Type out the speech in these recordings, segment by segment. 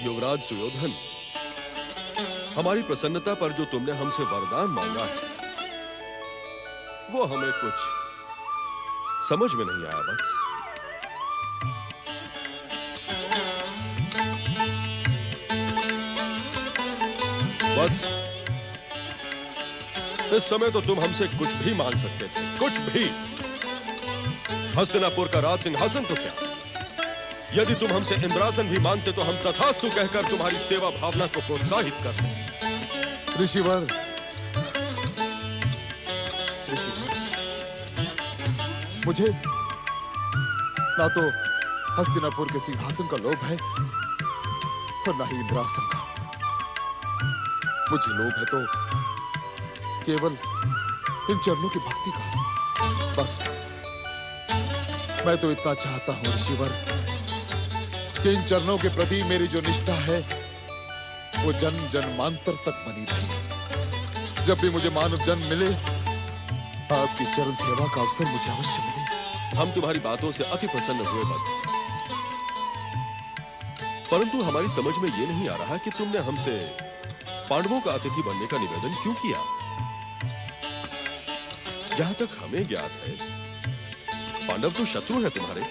युवराज सुयोधन, हमारी प्रसन्नता पर जो तुमने हमसे वरदान मांगा है, वो हमें कुछ समझ में नहीं आया वत्स। वत्स, इस समय तो तुम हमसे कुछ भी मांग सकते थे, कुछ भी। हस्तिनापुर का राज सिंहासन तो क्या, यदि तुम हमसे इंद्रासन भी मांगते तो हम तथास्तु कहकर तुम्हारी सेवा भावना को प्रोत्साहित करते। ऋषिवर, मुझे ना तो हस्तिनापुर के सिंहासन का लोभ है और ना ही इंद्रासन का। मुझे लोभ है तो केवल इन चरणों की भक्ति का। बस मैं तो इतना चाहता हूं ऋषिवर कि इन चरणों के प्रति मेरी जो निष्ठा है वो जन्म जन्मांतर तक बनी रहे। जब भी मुझे मानव जन्म मिले, आपकी चरण सेवा का अवसर मुझे अवश्य मिले। हम तुम्हारी बातों से अति प्रसन्न हुए वत्स, परंतु हमारी समझ में यह नहीं आ रहा कि तुमने हमसे पांडवों का अतिथि बनने का निवेदन क्यों किया। जहां तक हमें ज्ञात है, पांडव तो शत्रु है तुम्हारे।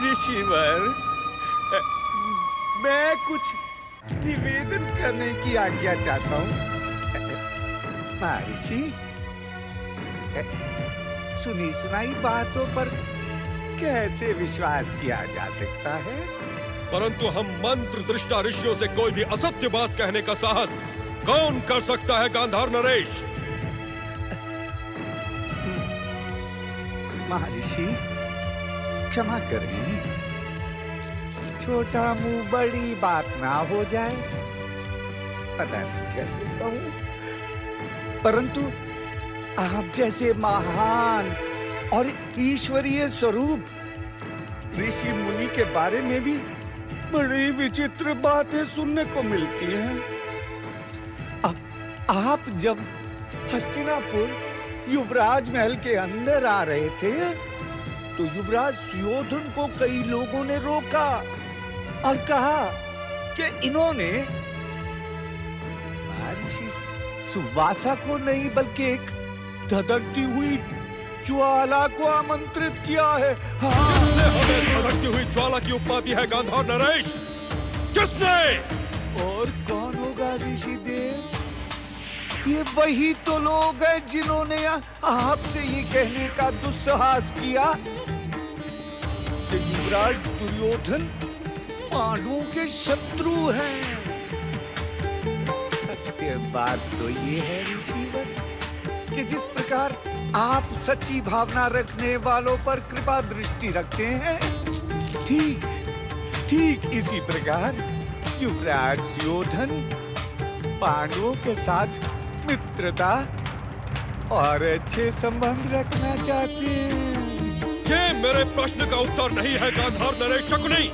ऋषिवर, मैं कुछ निवेदन करने की आज्ञा चाहता हूं। महर्षि, सुनी सुनाई बातों पर कैसे विश्वास किया जा सकता है? परंतु हम मंत्र दृष्टा ऋषियों से कोई भी असत्य बात कहने का साहस कौन कर सकता है गांधार नरेश? महर्षि, क्षमा करें, छोटा मुंह बड़ी बात ना हो जाए। पता नहीं कैसे कहूं, परंतु आप जैसे महान और ईश्वरीय स्वरूप ऋषि मुनि के बारे में भी बड़ी विचित्र बातें सुनने को मिलती हैं। अब आप जब हस्तिनापुर युवराज महल के अंदर आ रहे थे तो युवराज सुयोधन को कई लोगों ने रोका और कहा कि इन्होंने महर्षि सुवासा को नहीं बल्कि एक धधकती हुई ज्वाला को आमंत्रित किया है। हाँ। किसने हमें धधकती हुई ज्वाला की उपाधि है गांधार नरेश? किसने? और कौन होगा ऋषिदेव? ये वही तो लोग हैं जिन्होंने आपसे ये कहने का दुस्साहस किया कि युवराज दुर्योधन पांडवों के शत्रु हैं। सत्य बात तो ये है ऋषिवर कि जिस प्रकार आप सच्ची भावना रखने वालों पर कृपा दृष्टि रखते हैं, ठीक इसी प्रकार युवराज सुयोधन पांडवों के साथ मित्रता और अच्छे संबंध रखना चाहते हैं। ये मेरे प्रश्न का उत्तर नहीं है गांधार नरेश शकुनी।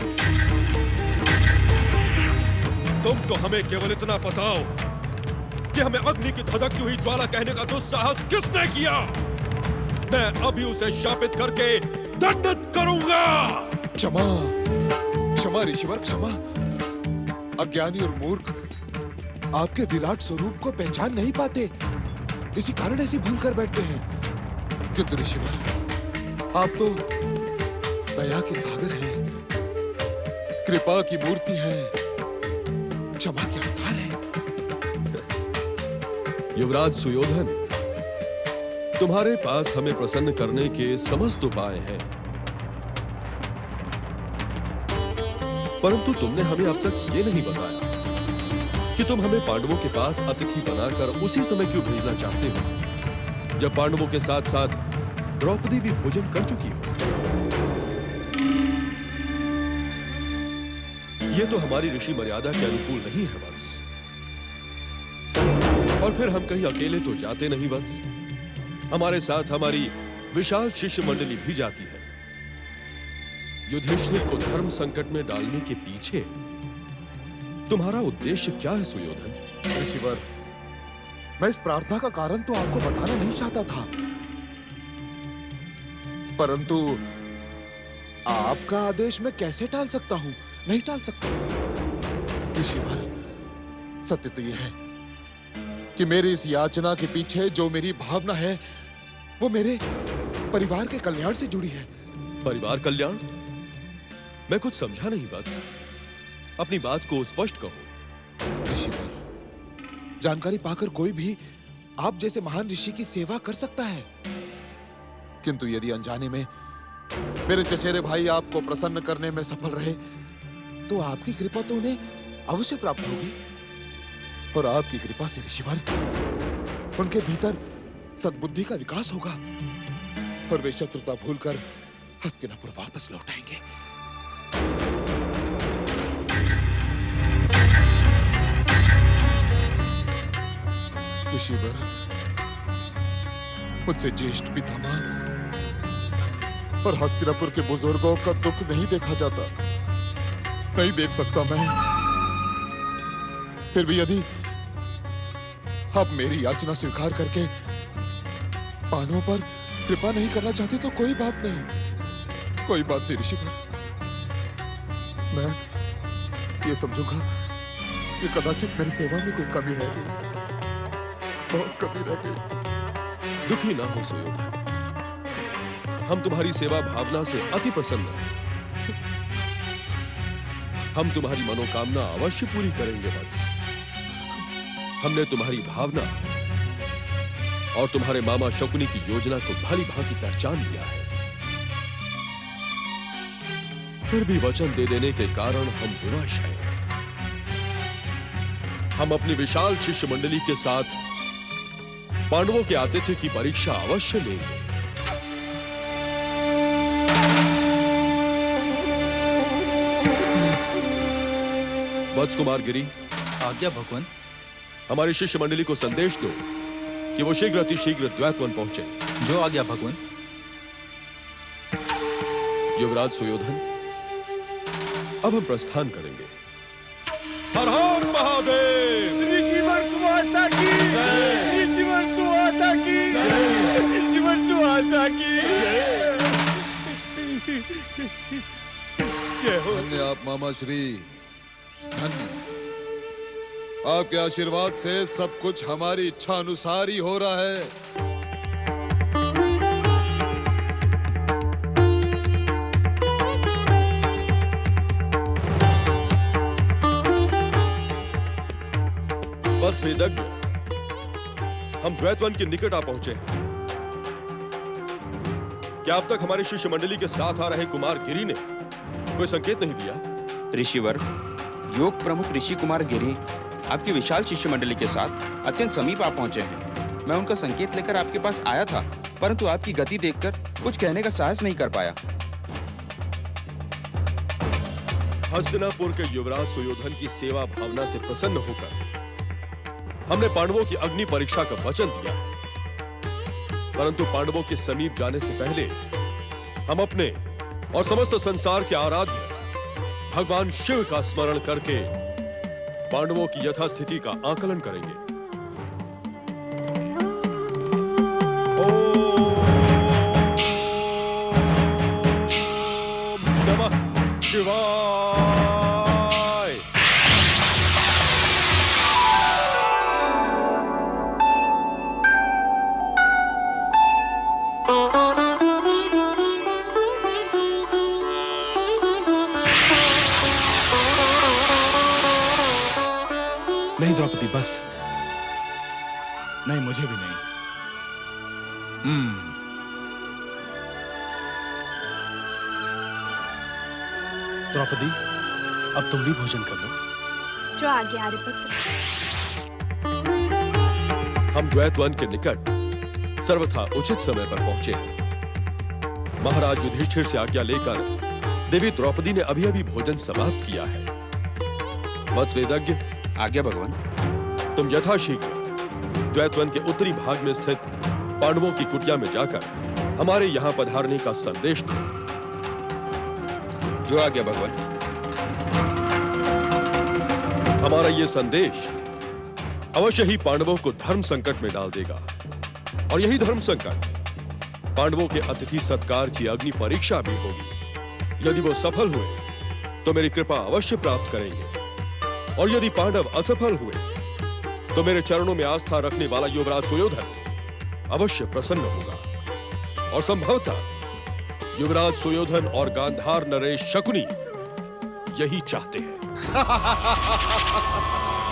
तुम तो हमें केवल इतना बताओ कि हमें अग्नि की धधकती हुई ज्वाला कहने का दुस्साहस किसने किया? मैं अभी उसे शापित करके दंडित करूंगा। क्षमा, क्षमा ऋषिवर, क्षमा। अज्ञानी और मूर्ख आपके विराट स्वरूप को पहचान नहीं पाते, इसी कारण ऐसी भूल कर बैठते हैं। किंतु ऋषिवर, आप तो दया के सागर हैं, कृपा की मूर्ति हैं, क्षमा के अवतार हैं। युवराज सुयोधन, तुम्हारे पास हमें प्रसन्न करने के समस्त उपाय हैं, परंतु तुमने हमें अब तक ये नहीं बताया कि तुम हमें पांडवों के पास अतिथि बनाकर उसी समय क्यों भेजना चाहते हो जब पांडवों के साथ साथ द्रौपदी भी भोजन कर चुकी हो। यह तो हमारी ऋषि मर्यादा के अनुकूल नहीं है वत्स। और फिर हम कहीं अकेले तो जाते नहीं वत्स, हमारे साथ हमारी विशाल शिष्य मंडली भी जाती है। युधिष्ठिर को धर्म संकट में डालने के पीछे तुम्हारा उद्देश्य क्या है सुयोधन? ऋषिवर, मैं इस प्रार्थना का कारण तो आपको बताना नहीं चाहता था, परंतु आपका आदेश मैं कैसे टाल सकता हूं? नहीं टाल सकता। ऋषिवर, सत्य तो यह है कि मेरी इस याचना के पीछे जो मेरी भावना है वो मेरे परिवार के कल्याण से जुड़ी है। परिवार कल्याण? मैं कुछ समझा नहीं वत्स, अपनी बात को स्पष्ट कहो। ऋषिवर, जानकारी पाकर कोई भी आप जैसे महान ऋषि की सेवा कर सकता है, किंतु यदि अनजाने में मेरे चचेरे भाई आपको प्रसन्न करने में सफल रहे तो आपकी कृपा तो उन्हें अवश्य प्राप्त होगी। और आपकी कृपा से ऋषिवर, उनके भीतर सद्बुद्धि का विकास होगा और वे शत्रुता भूलकर हस्तिनापुर वापस लौट आएंगे। ऋषिवर, मुझसे ज्येष्ठ पितामह और हस्तिनापुर के बुजुर्गों का दुख नहीं देखा जाता, नहीं देख सकता मैं। फिर भी यदि आप मेरी याचना स्वीकार करके पांडवों पर कृपा नहीं करना चाहते तो कोई बात नहीं, कोई बात नहीं ऋषिवर। मैं ये समझूंगा कि कदाचित मेरी सेवा में कोई कमी रह गई, बहुत कमी रह गई। दुखी ना हो सुयोधन, हम तुम्हारी सेवा भावना से अति प्रसन्न हैं। हम तुम्हारी मनोकामना अवश्य पूरी करेंगे वत्स। हमने तुम्हारी भावना और तुम्हारे मामा शकुनी की योजना को भली भांति पहचान लिया है। फिर भी वचन दे देने के कारण हम विवश हैं। हम अपनी विशाल शिष्य मंडली के साथ पांडवों के आतिथ्य की परीक्षा अवश्य लेंगे। वत्स कुमार गिरी, आज्ञा भगवान। हमारी शिष्य मंडली को संदेश दो कि वो शीघ्र अतिशीघ्र द्वैतवन पहुंचे। जो आज्ञा भगवान। युवराज सुयोधन, अब हम प्रस्थान करेंगे। हर हर महादेव। ऋषिवर सुहासा की जय, ऋषिवर सुहासा की जय, ऋषिवर सुहासा की जय। धन्य आप मामा श्री, धन्य। आपके आशीर्वाद से सब कुछ हमारी इच्छा अनुसार ही हो रहा है। वत्स वेदज्ञ, हम द्वैतवन के निकट आ पहुंचे हैं। क्या अब तक हमारी शिष्य मंडली के साथ आ रहे कुमार गिरी ने कोई संकेत नहीं दिया? ऋषिवर, योग प्रमुख ऋषि कुमार गिरी आपकी विशाल शिष्य मंडली के साथ अत्यंत समीप आ पहुंचे हैं। मैं उनका संकेत लेकर आपके पास आया था, परंतु आपकी गति देखकर कुछ कहने का साहस नहीं कर पाया। हस्तिनापुर के युवराज सुयोधन की सेवा भावना से प्रसन्न होकर हमने पांडवों की अग्नि परीक्षा का वचन दिया, परंतु पांडवों के समीप जाने से पहले हम अपने और समस्त संसार के आराध्य भगवान शिव का स्मरण करके पांडवों की यथास्थिति का आकलन करेंगे। ओम नमः शिवाय। नहीं द्रौपदी, बस नहीं, मुझे भी नहीं। द्रौपदी, अब तुम भी भोजन कर लो। जो आज्ञा आर्यपुत्र। हम द्वैतवन के निकट सर्वथा उचित समय पर पहुंचे हैं। महाराज युधिष्ठिर से आज्ञा लेकर देवी द्रौपदी ने अभी अभी भोजन समाप्त किया है। वत्स वेदज्ञ, आज्ञा भगवान। तुम यथाशीघ्र द्वैतवन के उत्तरी भाग में स्थित पांडवों की कुटिया में जाकर हमारे यहाँ पधारने का संदेश दो। जो आज्ञा भगवान। हमारा ये संदेश अवश्य ही पांडवों को धर्म संकट में डाल देगा, और यही धर्म संकट पांडवों के अतिथि सत्कार की अग्नि परीक्षा भी होगी। यदि वो सफल हुए तो तो मेरी कृपा अवश्य प्राप्त करेंगे। और यदि पांडव असफल हुए तो मेरे चरणों में आस्था रखने वाला युवराज सुयोधन अवश्य प्रसन्न होगा। और संभवतः युवराज सुयोधन और गांधार नरेश शकुनी यही चाहते हैं।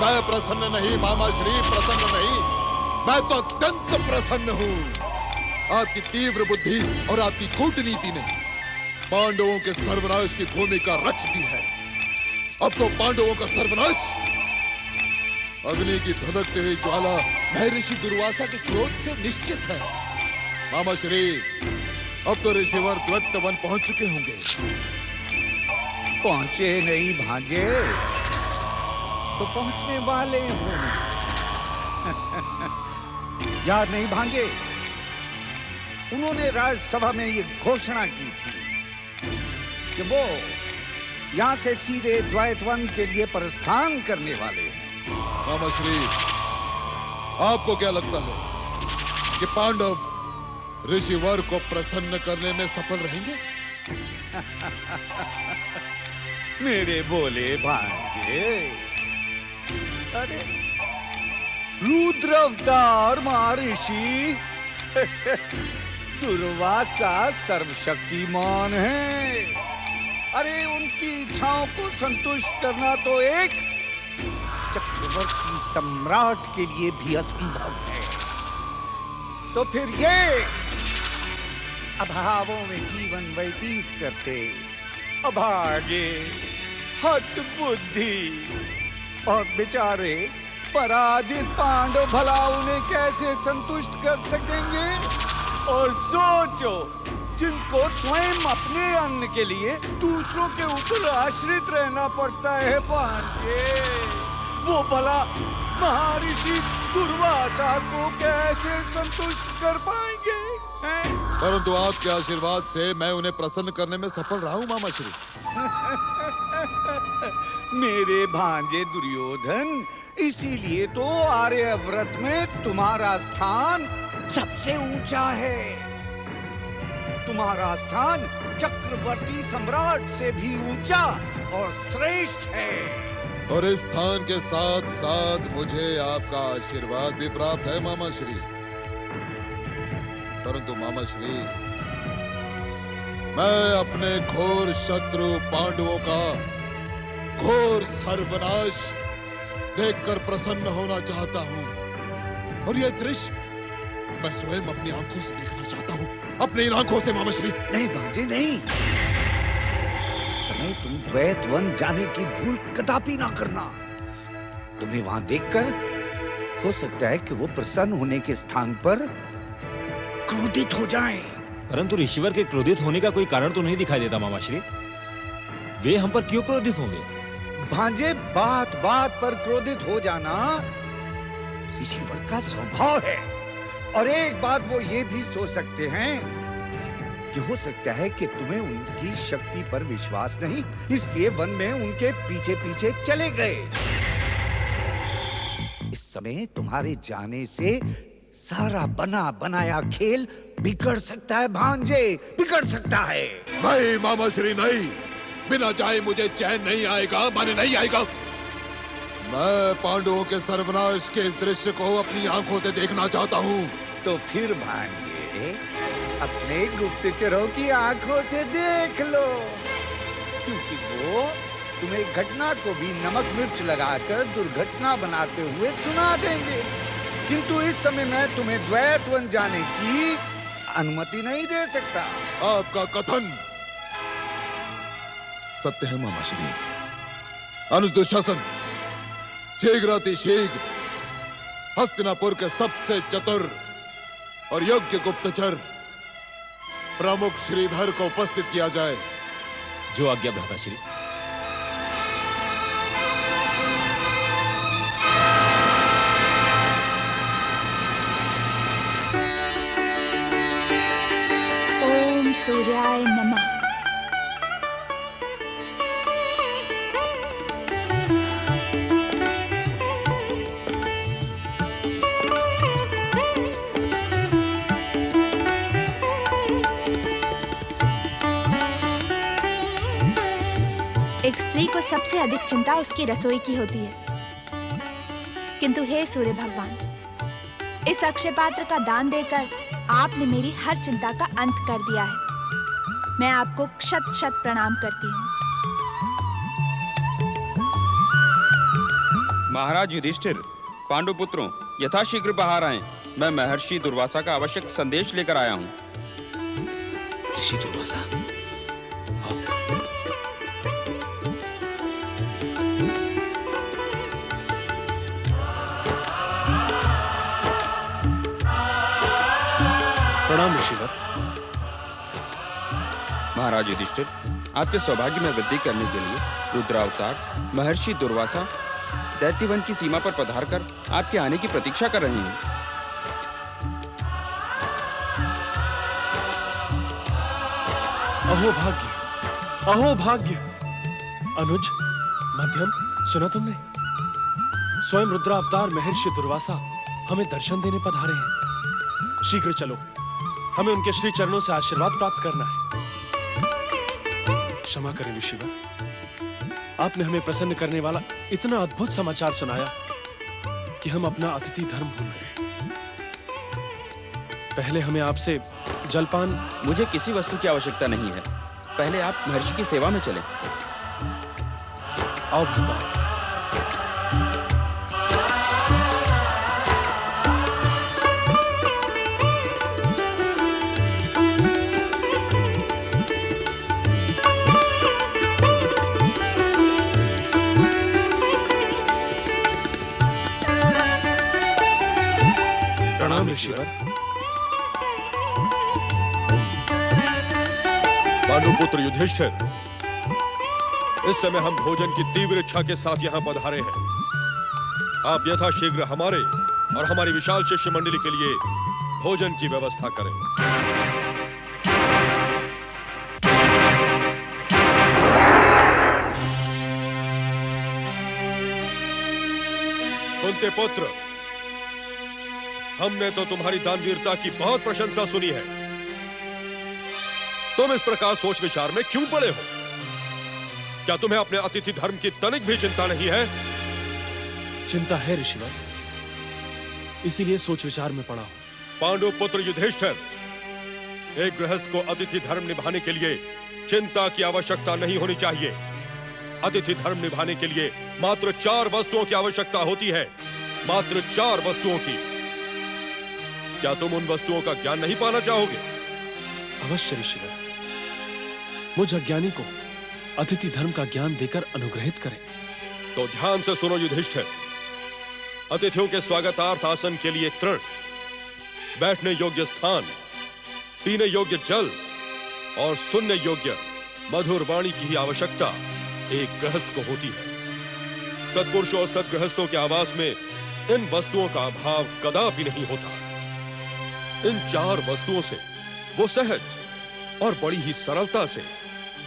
मैं प्रसन्न नहीं मामा श्री, प्रसन्न नहीं। मैं तो अत्यंत प्रसन्न हूँ। आपकी तीव्र बुद्धि और आपकी कूटनीति ने पांडवों के सर्वनाश की भूमिका रच दी है। अब तो पांडवों का सर्वनाश अग्नि की धधकती हुई ज्वाला महर्षि दुर्वासा के क्रोध से निश्चित है। मामा श्री, अब तो ऋषिवर द्वैत वन पहुंच चुके होंगे। पहुंचे नहीं भांजे, तो पहुंचने वाले हों। याद नहीं भांजे, उन्होंने राज्यसभा में ये घोषणा की थी कि वो यहां से सीधे द्वैतवन के लिए प्रस्थान करने वाले हैं। मामा श्री, आपको क्या लगता है कि पांडव ऋषिवर को प्रसन्न करने में सफल रहेंगे? मेरे बोले भांजे, अरे रुद्र अवतार महर्षि दुर्वासा सर्वशक्तिमान है। अरे उनकी इच्छाओं को संतुष्ट करना तो एक चक्रवर्ती सम्राट के लिए भी असंभव है। तो फिर ये अभावों में जीवन व्यतीत करते अभागे, हठ बुद्धि और बेचारे पराजित पांडव भला उन्हें कैसे संतुष्ट कर सकेंगे? और सोचो, जिनको स्वयं अपने अन्न के लिए दूसरों के ऊपर आश्रित रहना पड़ता है पांडे, वो भला महर्षि दुर्वासा को कैसे संतुष्ट कर पाएंगे? परंतु आपके आशीर्वाद से मैं उन्हें प्रसन्न करने में सफल रहा हूं मामा श्री। मेरे भांजे दुर्योधन, इसीलिए तो आर्यव्रत में तुम्हारा स्थान सबसे ऊंचा है। तुम्हारा स्थान चक्रवर्ती सम्राट से भी ऊंचा और श्रेष्ठ है। और इस स्थान के साथ साथ मुझे आपका आशीर्वाद भी प्राप्त है मामा श्री। परंतु मामा श्री, मैं अपने घोर शत्रु पांडवों का घोर सर्वनाश देखकर प्रसन्न होना चाहता हूं। और यह दृश्य मैं स्वयं अपनी आंखों से देखना चाहता हूं, अपनी इन आंखों से मामा श्री। नहीं भांजे नहीं, इस समय तुम द्वैतवन जाने की भूल कदापि ना करना। तुम्हें वहां देखकर हो सकता है कि वो प्रसन्न होने के स्थान पर क्रोधित हो जाएं। परंतु ऋषिवर के क्रोधित होने का कोई कारण तो नहीं दिखाई देता मामा श्री। वे हम पर क्यों क्रोधित होंगे? भांजे, बात बात पर क्रोधित हो जाना ऋषिवर का स्वभाव है। और एक बात वो ये भी सोच सकते हैं कि हो सकता है कि तुम्हें उनकी शक्ति पर विश्वास नहीं, इसलिए वन में उनके पीछे पीछे चले गए। इस समय तुम्हारे जाने से सारा बना बनाया खेल बिगड़ सकता है भांजे, बिगड़ सकता है। नहीं मामा श्री नहीं, बिना जाए मुझे चैन नहीं आएगा, माने नहीं आएगा। मैं पांडवों के सर्वनाश के इस दृश्य को अपनी आंखों से देखना चाहता हूँ। तो फिर भांजे, अपने गुप्तचरों की आंखों से देख लो, क्योंकि वो तुम्हें घटना को भी नमक मिर्च लगाकर दुर्घटना बनाते हुए सुना देंगे। किंतु इस समय मैं तुम्हें द्वैतवन जाने की अनुमति नहीं दे सकता। आपका कथन सत्य है मामा श्री। अनुज दुशासन शीघ्रातिशीघ्र हस्तिनापुर के सबसे चतुर और योग्य गुप्तचर प्रमुख श्रीधर को उपस्थित किया जाए। जो आज्ञा भ्राता श्री। ओम सूर्याय नमः। एक स्त्री को सबसे अधिक चिंता उसकी रसोई की होती है, किंतु हे सूर्य भगवान, इस अक्षय पात्र का दान देकर आपने मेरी हर चिंता का अंत कर दिया है। मैं आपको शत शत प्रणाम करती हूँ। महाराज युधिष्ठिर, पांडुपुत्रों, यथाशीघ्र बाहर आएं। मैं महर्षि दुर्वासा का आवश्यक संदेश लेकर आया हूँ। ऋषि दुर्वासा, प्रणाम ऋषिवर। महाराज युधिष्ठिर, आपके सौभाग्य में वृद्धि करने के लिए रुद्रावतार महर्षि दुर्वासा दैत्यवन की सीमा पर पधारकर आपके आने की प्रतीक्षा कर रहे हैं। अहो भाग्य, अहो भाग्य। अनुज, मध्यम, सुना तुमने? स्वयं रुद्रावतार महर्षि दुर्वासा हमें दर्शन देने पधारे हैं। शीघ्र चलो, हमें उनके श्री चरणों से आशीर्वाद प्राप्त करना है। क्षमा करें ऋषिवर, आपने हमें प्रसन्न करने वाला इतना अद्भुत समाचार सुनाया कि हम अपना अतिथि धर्म भूल गए। पहले हमें आपसे जलपान। मुझे किसी वस्तु की आवश्यकता नहीं है। पहले आप महर्षि की सेवा में चलें। आओ भूपा। प्रणाम ऋषिवर। पांडुपुत्र युधिष्ठिर, इस समय हम भोजन की तीव्र इच्छा के साथ यहाँ पधारे हैं। आप यथाशीघ्र हमारे और हमारी विशाल शिष्य मंडली के लिए भोजन की व्यवस्था करें। कुंती पुत्र, हमने तो तुम्हारी दानवीरता की बहुत प्रशंसा सुनी है। तुम इस प्रकार सोच विचार में क्यों पड़े हो? क्या तुम्हें अपने अतिथि धर्म की तनिक भी चिंता नहीं है? चिंता है ऋषिवर, इसीलिए सोच विचार में पड़ा हूं। पांडुपुत्र युधिष्ठिर, एक गृहस्थ को अतिथि धर्म निभाने के लिए चिंता की आवश्यकता नहीं होनी चाहिए। अतिथि धर्म निभाने के लिए मात्र 4 वस्तुओं की आवश्यकता होती है, मात्र 4 वस्तुओं की। क्या तुम उन वस्तुओं का ज्ञान नहीं पाना चाहोगे? अवश्य ऋषिवर, मुझ अज्ञानी को अतिथि धर्म का ज्ञान देकर अनुग्रहित करें। तो ध्यान से सुनो युधिष्ठिर। अतिथियों के स्वागतार्थ आसन के लिए तृण, बैठने योग्य स्थान, पीने योग्य जल और सुनने योग्य मधुर वाणी की ही आवश्यकता एक गृहस्थ को होती है। सत्पुरुषों और सत्गृहस्थों के आवास में इन वस्तुओं का अभाव कदापि नहीं होता। इन 4 वस्तुओं से वो सहज और बड़ी ही सरलता से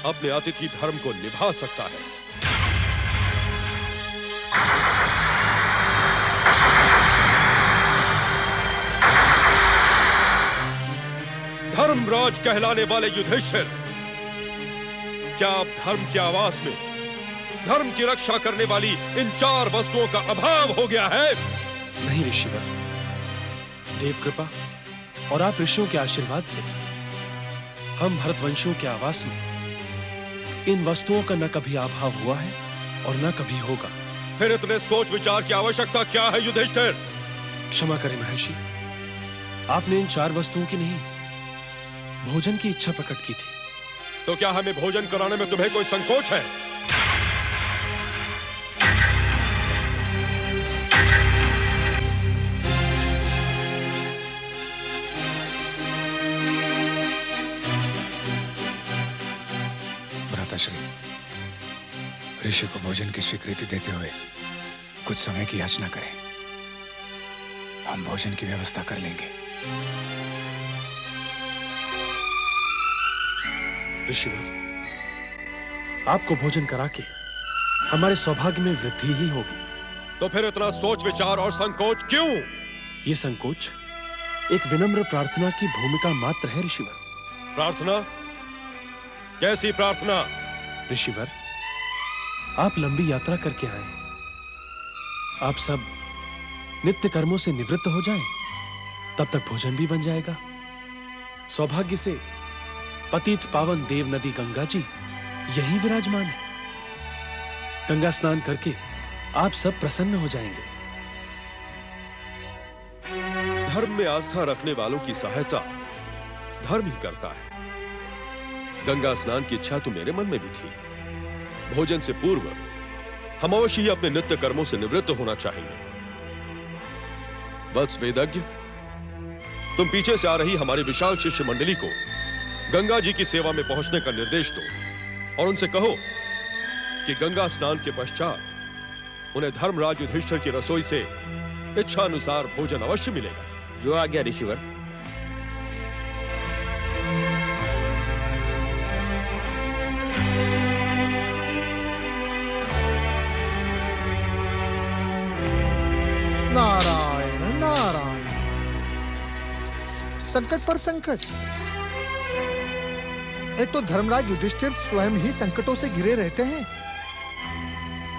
अपने अतिथि धर्म को निभा सकता है। धर्मराज कहलाने वाले युधिष्ठिर, क्या आप धर्म के आवास में धर्म की रक्षा करने वाली इन 4 वस्तुओं का अभाव हो गया है? नहीं ऋषिवर, देव कृपा और आप ऋषियों के आशीर्वाद से हम भरतवंशियों के आवास में इन वस्तुओं का न कभी अभाव हुआ है और न कभी होगा। फिर इतने सोच विचार की आवश्यकता क्या है युधिष्ठिर? क्षमा करें महर्षि, आपने इन 4 वस्तुओं की नहीं, भोजन की इच्छा प्रकट की थी। तो क्या हमें भोजन कराने में तुम्हें कोई संकोच है? ऋषि को भोजन की स्वीकृति देते हुए कुछ समय की याचना करें। हम भोजन की व्यवस्था कर लेंगे। ऋषिवर, आपको भोजन करा के हमारे सौभाग्य में वृद्धि ही होगी। तो फिर इतना सोच विचार और संकोच क्यों? ये संकोच एक विनम्र प्रार्थना की भूमिका मात्र है ऋषिवर। प्रार्थना? कैसी प्रार्थना? ऋषिवर, आप लंबी यात्रा करके आए हैं। आप सब नित्य कर्मों से निवृत्त हो जाएं, तब तक भोजन भी बन जाएगा। सौभाग्य से पतित पावन देव नदी गंगा जी यहीं विराजमान है। गंगा स्नान करके आप सब प्रसन्न हो जाएंगे। धर्म में आस्था रखने वालों की सहायता धर्म ही करता है। गंगा स्नान की इच्छा तो मेरे मन में भी थी। भोजन से पूर्व हम अवश्य ही अपने नित्य कर्मों से निवृत्त होना चाहेंगे। वत्स वेदज्ञ, तुम पीछे से आ रही हमारी विशाल शिष्य मंडली को गंगा जी की सेवा में पहुंचने का निर्देश दो और उनसे कहो कि गंगा स्नान के पश्चात उन्हें धर्मराज युधिष्ठिर की रसोई से इच्छा अनुसार भोजन अवश्य मिलेगा। जो आज्ञा ऋषिवर। नारायण नारायण, संकट पर संकट। एक तो धर्मराज युधिष्ठिर स्वयं ही संकटों से घिरे रहते हैं,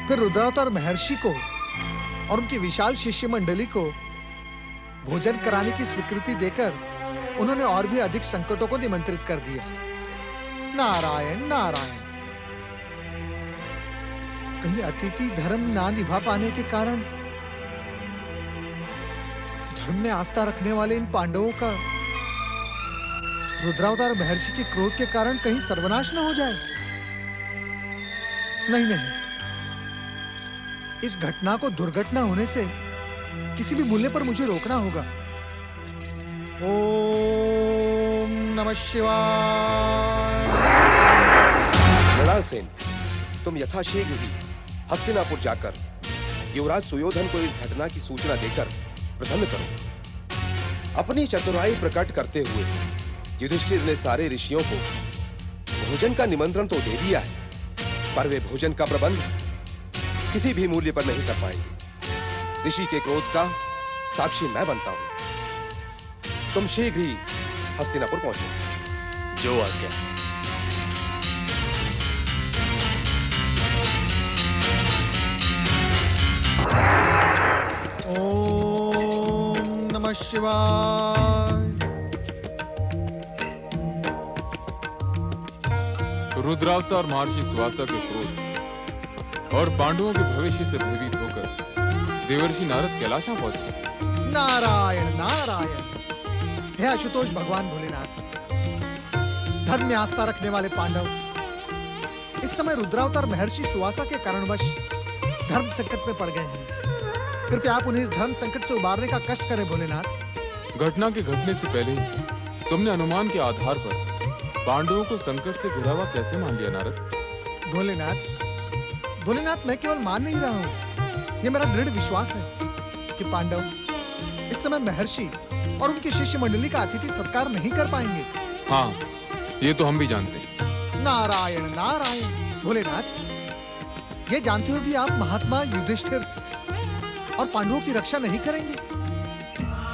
फिर रुद्रावतार महर्षि को और उनकी विशाल शिष्य मंडली को भोजन कराने की स्वीकृति देकर उन्होंने और भी अधिक संकटों को निमंत्रित कर दिया। नारायण नारायण। कहीं अतिथि धर्म ना निभा पाने के कारण धर्म में आस्था रखने वाले इन पांडवों का रुद्रावतार महर्षि के क्रोध के कारण कहीं सर्वनाश न हो जाए। नहीं नहीं, इस घटना को दुर्घटना होने से किसी भी मूल्य पर मुझे रोकना होगा। ओम नमः शिवाय। मृणाल सेन, तुम यथाशीघ्र ही हस्तिनापुर जाकर युवराज सुयोधन को इस घटना की सूचना देकर प्रसन्न करो। अपनी चतुराई प्रकट करते हुए युधिष्ठिर ने सारे ऋषियों को भोजन का निमंत्रण तो दे दिया है, पर वे भोजन का प्रबंध किसी भी मूल्य पर नहीं कर पाएंगे। ऋषि के क्रोध का साक्षी मैं बनता हूं। तुम शीघ्र ही हस्तिनापुर पहुंचो। जो आज्ञा। ओम नमः शिवाय। रुद्रावतार महर्षि सुवासा के क्रोध और पांडवों के भविष्य से भयभीत होकर देवर्षि नारद कैलाशा पहुंचे। नारायण नारायण। हे आशुतोष भगवान भोलेनाथ, धर्म में आस्था रखने वाले पांडव इस समय रुद्रावतार महर्षि सुवासा के कारणवश धर्म संकट में पड़ गए हैं। कृपया आप उन्हें इस धर्म संकट से उबारने का कष्ट करें भोलेनाथ। घटना के घटने से पहले ही तुमने अनुमान के आधार पर पांडवों को संकट से घिरा हुआ कैसे मान लिया नारद? भोलेनाथ, मैं केवल मान नहीं रहा हूँ, ये मेरा दृढ़ विश्वास है कि पांडव इस समय महर्षि और उनकी शिष्य मंडली का अतिथि सत्कार नहीं कर पाएंगे। हाँ, ये तो हम भी जानते हैं। नारायण नारायण। भोलेनाथ, ये जानते हुए भी आप महात्मा युधिष्ठिर और पांडवों की रक्षा नहीं करेंगे?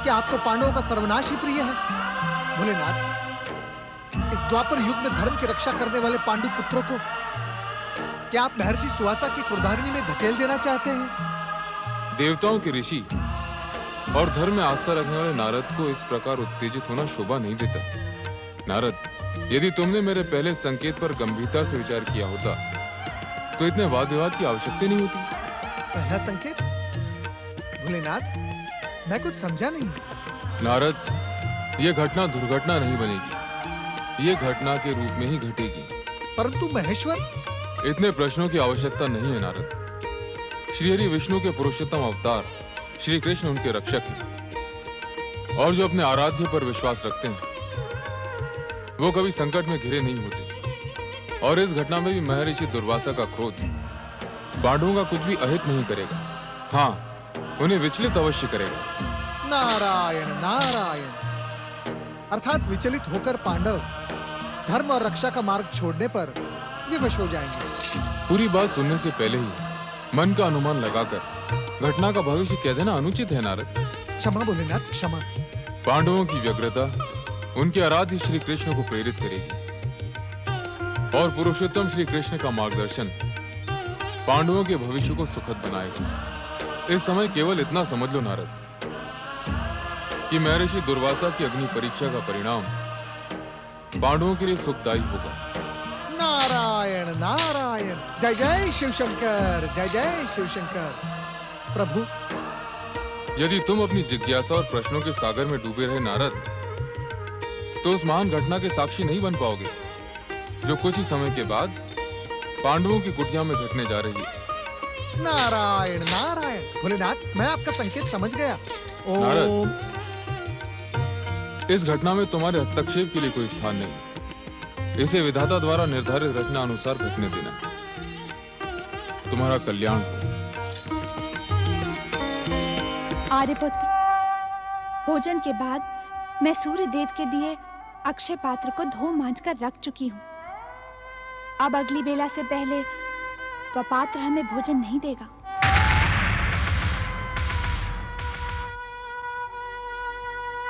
क्या आपको पांडवों का सर्वनाश ही प्रिय है? भोलेनाथ, इस द्वापर युग में धर्म की रक्षा करने वाले पांडु पुत्रों को क्या आप महर्षि सुवासा की क्रोधाग्नि में धकेल देना चाहते हैं? देवताओं के ऋषि और धर्म में आस्था रखने वाले नारद को इस प्रकार उत्तेजित होना शोभा नहीं देता। नारद, यदि तुमने मेरे पहले संकेत पर गंभीरता से विचार किया होता तो इतने वाद विवाद की आवश्यकता नहीं होती। पहला संकेत? भोलेनाथ, मैं कुछ समझा नहीं। नारद, यह घटना दुर्घटना नहीं बनेगी, ये घटना के रूप में ही घटेगी। परंतु महेश्वर, इतने प्रश्नों की आवश्यकता नहीं है नारद। श्रीहरि विष्णु के पुरुषोत्तम अवतार श्री कृष्ण उनके रक्षक हैं, और जो अपने आराध्य पर विश्वास रखते हैं वो कभी संकट में घिरे नहीं होते। और इस घटना में भी महर्षि दुर्वासा का क्रोध पांडवों का कुछ भी अहित नहीं करेगा। हाँ, उन्हें विचलित अवश्य करेगा। नारायण नारायण। अर्थात विचलित होकर पांडव धर्म और रक्षा का मार्ग छोड़ने पर विवश हो जाएंगे। पूरी बात सुनने से पहले ही मन का अनुमान लगाकर घटना का भविष्य कह देना अनुचित है नारद। क्षमा भोलेनाथ, क्षमा। पांडवों की व्यग्रता उनके आराध्य श्री कृष्ण को प्रेरित करेगी, और पुरुषोत्तम श्री कृष्ण का मार्गदर्शन पांडवों के भविष्य को सुखद बनाएगा। इस समय केवल इतना समझ लो नारद कि महर्षि दुर्वासा की अग्नि परीक्षा का परिणाम पांडवों के लिए सुखदायी होगा। नारायण नारायण, जय जय शिव शंकर, जय जय शिव शंकर। प्रभु, यदि तुम अपनी जिज्ञासा और प्रश्नों के सागर में डूबे रहे नारद, तो उस महान घटना के साक्षी नहीं बन पाओगे जो कुछ ही समय के बाद पांडवों की कुटिया में घटने जा रही है। नारायण नारायण। भोलेनाथ, मैं आपका संकेत समझ गया। ओम। नारद, इस घटना में तुम्हारे हस्तक्षेप के लिए कोई स्थान नहीं। इसे विधाता द्वारा निर्धारित रचना अनुसार घटने देना। तुम्हारा कल्याण हो। आर्यपुत्र, भोजन के बाद मैं सूर्य देव के दिए अक्षय पात्र को धो मांज कर रख चुकी हूँ। अब अगली बेला से पहले वह पात्र हमें भोजन नहीं देगा।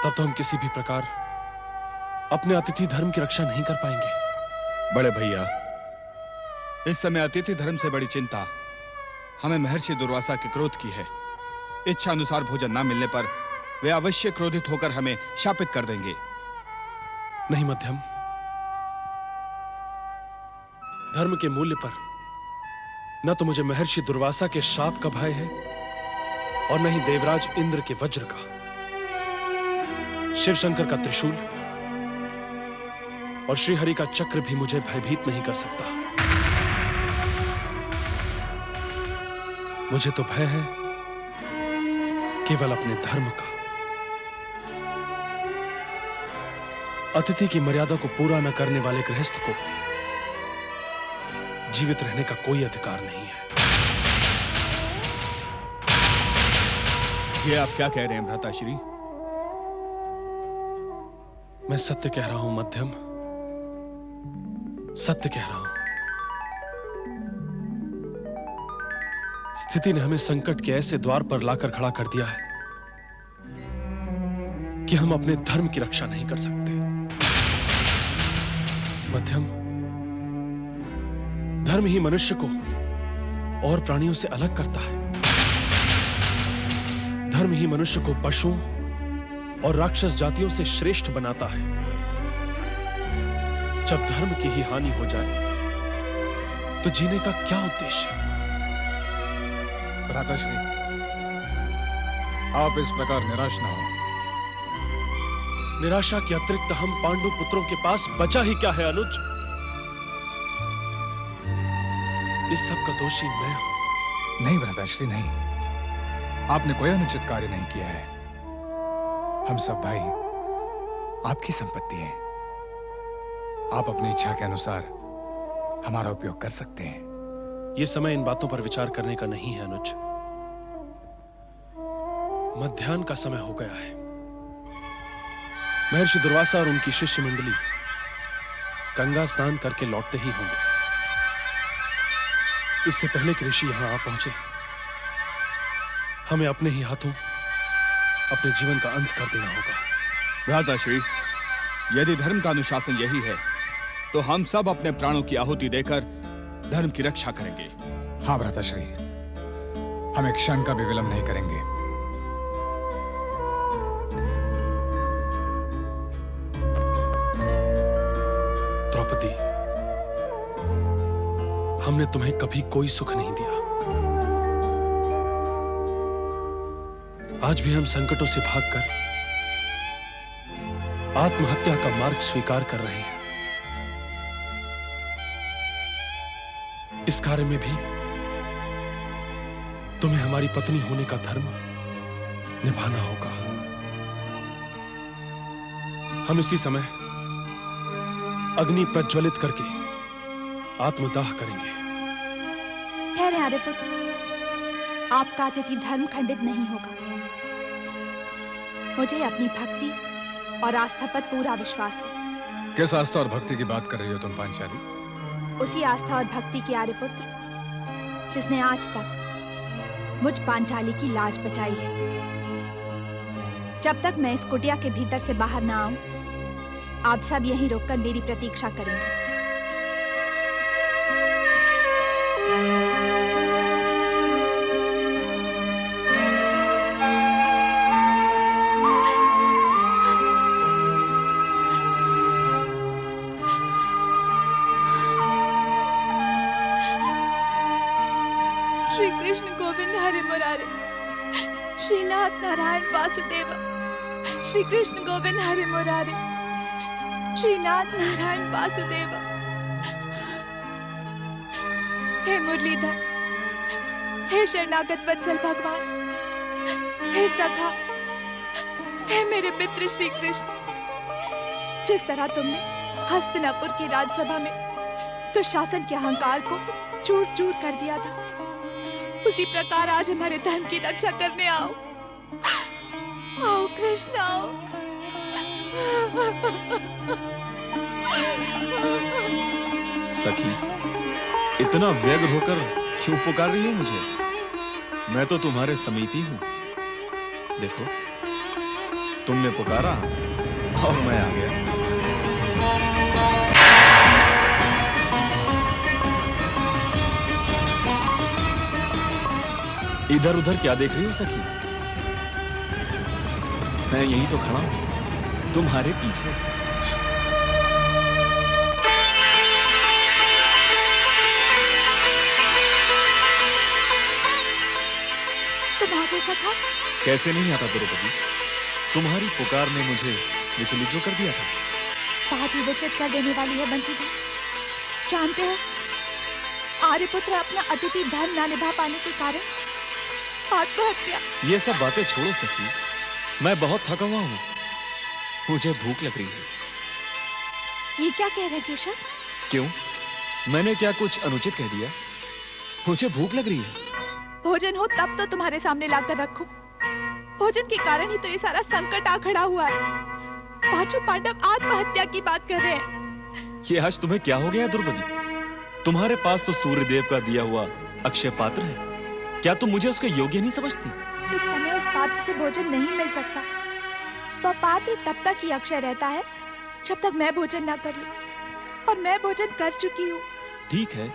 तब तो हम किसी भी प्रकार अपने अतिथि धर्म की रक्षा नहीं कर पाएंगे। बड़े भैया, इस समय अतिथि धर्म से बड़ी चिंता हमें महर्षि दुर्वासा के क्रोध की है। इच्छा अनुसार भोजन न मिलने पर वे अवश्य क्रोधित होकर हमें शापित कर देंगे। नहीं मध्यम, धर्म के मूल्य पर न तो मुझे महर्षि दुर्वासा के शाप का भय है और न ही देवराज इंद्र के वज्र का। शिव शंकर का त्रिशूल और श्रीहरि का चक्र भी मुझे भयभीत नहीं कर सकता। मुझे तो भय है केवल अपने धर्म का। अतिथि की मर्यादा को पूरा न करने वाले गृहस्थ को जीवित रहने का कोई अधिकार नहीं है। ये आप क्या कह रहे हैं भ्राताश्री? मैं सत्य कह रहा हूं मध्यम, सत्य कह रहा हूं। स्थिति ने हमें संकट के ऐसे द्वार पर लाकर खड़ा कर दिया है कि हम अपने धर्म की रक्षा नहीं कर सकते। मध्यम, धर्म ही मनुष्य को और प्राणियों से अलग करता है। धर्म ही मनुष्य को पशुओं और राक्षस जातियों से श्रेष्ठ बनाता है। जब धर्म की ही हानि हो जाए तो जीने का क्या उद्देश्य? भ्राताश्री, आप इस प्रकार निराश ना हो। निराशा के अतिरिक्त हम पांडु पुत्रों के पास बचा ही क्या है अनुज? इस सब का दोषी मैं हूं। नहीं भ्राताश्री, नहीं। आपने कोई अनुचित कार्य नहीं किया है। हम सब भाई आपकी संपत्ति हैं। आप अपनी इच्छा के अनुसार हमारा उपयोग कर सकते हैं। यह समय इन बातों पर विचार करने का नहीं है अनुज। मध्याह्न का समय हो गया है। महर्षि दुर्वासा और उनकी शिष्य मंडली गंगा स्नान करके लौटते ही होंगे। इससे पहले कि ऋषि यहां आ पहुंचे, हमें अपने ही हाथों अपने जीवन का अंत कर देना होगा। भ्राताश्री, यदि धर्म का अनुशासन यही है तो हम सब अपने प्राणों की आहुति देकर धर्म की रक्षा करेंगे। हाँ भ्राताश्री, हम एक क्षण का भी विलंब नहीं करेंगे। द्रौपदी, हमने तुम्हें कभी कोई सुख नहीं दिया। आज भी हम संकटों से भागकर आत्महत्या का मार्ग स्वीकार कर रहे हैं। इस कार्य में भी तुम्हें हमारी पत्नी होने का धर्म निभाना होगा। हम इसी समय अग्नि प्रज्वलित करके आत्मदाह करेंगे। ठहरे आर्यपुत्र, आपका अतिथि धर्म खंडित नहीं होगा। मुझे अपनी भक्ति और आस्था पर पूरा विश्वास है। किस आस्था और भक्ति की बात कर रही हो तुम पांचाली? उसी आस्था और भक्ति की आर्यपुत्र जिसने आज तक मुझ पांचाली की लाज बचाई है। जब तक मैं इस कुटिया के भीतर से बाहर ना आऊं, आप सब यहीं रुककर मेरी प्रतीक्षा करेंगे। श्री कृष्ण गोविंद हरे मुरारे, श्रीनाथ नारायण वासुदेव, श्री कृष्ण गोविंद हरे मुरारे, श्रीनाथ नारायण वासुदेव। हे मुरलीधर, हे शरणागत वत्सल भगवान, हे सखा, हे मेरे मित्र श्री कृष्ण, जिस तरह तुमने हस्तिनापुर की राजसभा में दुशासन के अहंकार को चूर चूर कर दिया था, उसी प्रकार आज हमारे धर्म की रक्षा करने आओ। आओ कृष्ण आओ। सखी, इतना व्यग्र होकर क्यों पुकार रही हो मुझे? मैं तो तुम्हारे समीप ही हूं। देखो, तुमने पुकारा और मैं आ गया। इधर उधर क्या देख रही हो सखी? मैं यही तो खड़ा हूं, तुम्हारे पीछे। तुम आ गए सखा? कैसे नहीं आता द्रौपदी? तुम्हारी पुकार ने मुझे विचलित जो कर दिया था। बात ही विचलित कर देने वाली है बंसीधर। जानते हो, आर्यपुत्र अपना अतिथि धर्म ना निभा पाने के कारण आत्महत्या। ये सब बातें छोड़ो सखी, मैं बहुत थका हुआ हूं, मुझे भूख लग रही है। ये क्या कह रहे केशव? क्यों, मैंने क्या कुछ अनुचित कह दिया? मुझे भूख लग रही है। भोजन हो तब तो तुम्हारे सामने लाकर रखूं। भोजन के कारण ही तो ये सारा संकट आ खड़ा हुआ है। पांचों पांडव आत्महत्या की बात कर रहे हैं। ये आज तुम्हें क्या हो गया द्रौपदी? तुम्हारे पास तो सूर्यदेव का दिया हुआ अक्षय पात्र है, क्या तुम मुझे उसके योग्य नहीं समझती? इस समय उस पात्र से भोजन नहीं मिल सकता। वह पात्र तब तक ही अक्षय रहता है जब तक मैं भोजन ना कर लूं, और मैं भोजन कर चुकी हूँ। ठीक है,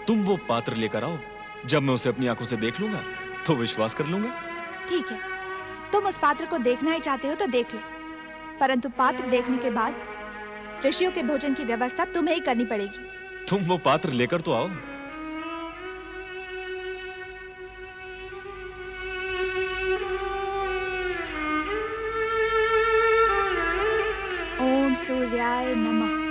तुम वो पात्र लेकर आओ। जब मैं उसे अपनी आंखों से देख लूंगा तो विश्वास कर लूंगा। ठीक है, तुम उस पात्र को देखना ही चाहते हो तो देख लो, परंतु पात्र देखने के बाद ऋषियों के भोजन की व्यवस्था तुम्हें ही करनी पड़ेगी। तुम वो पात्र लेकर तो आओ। ओम सूर्याय नमः।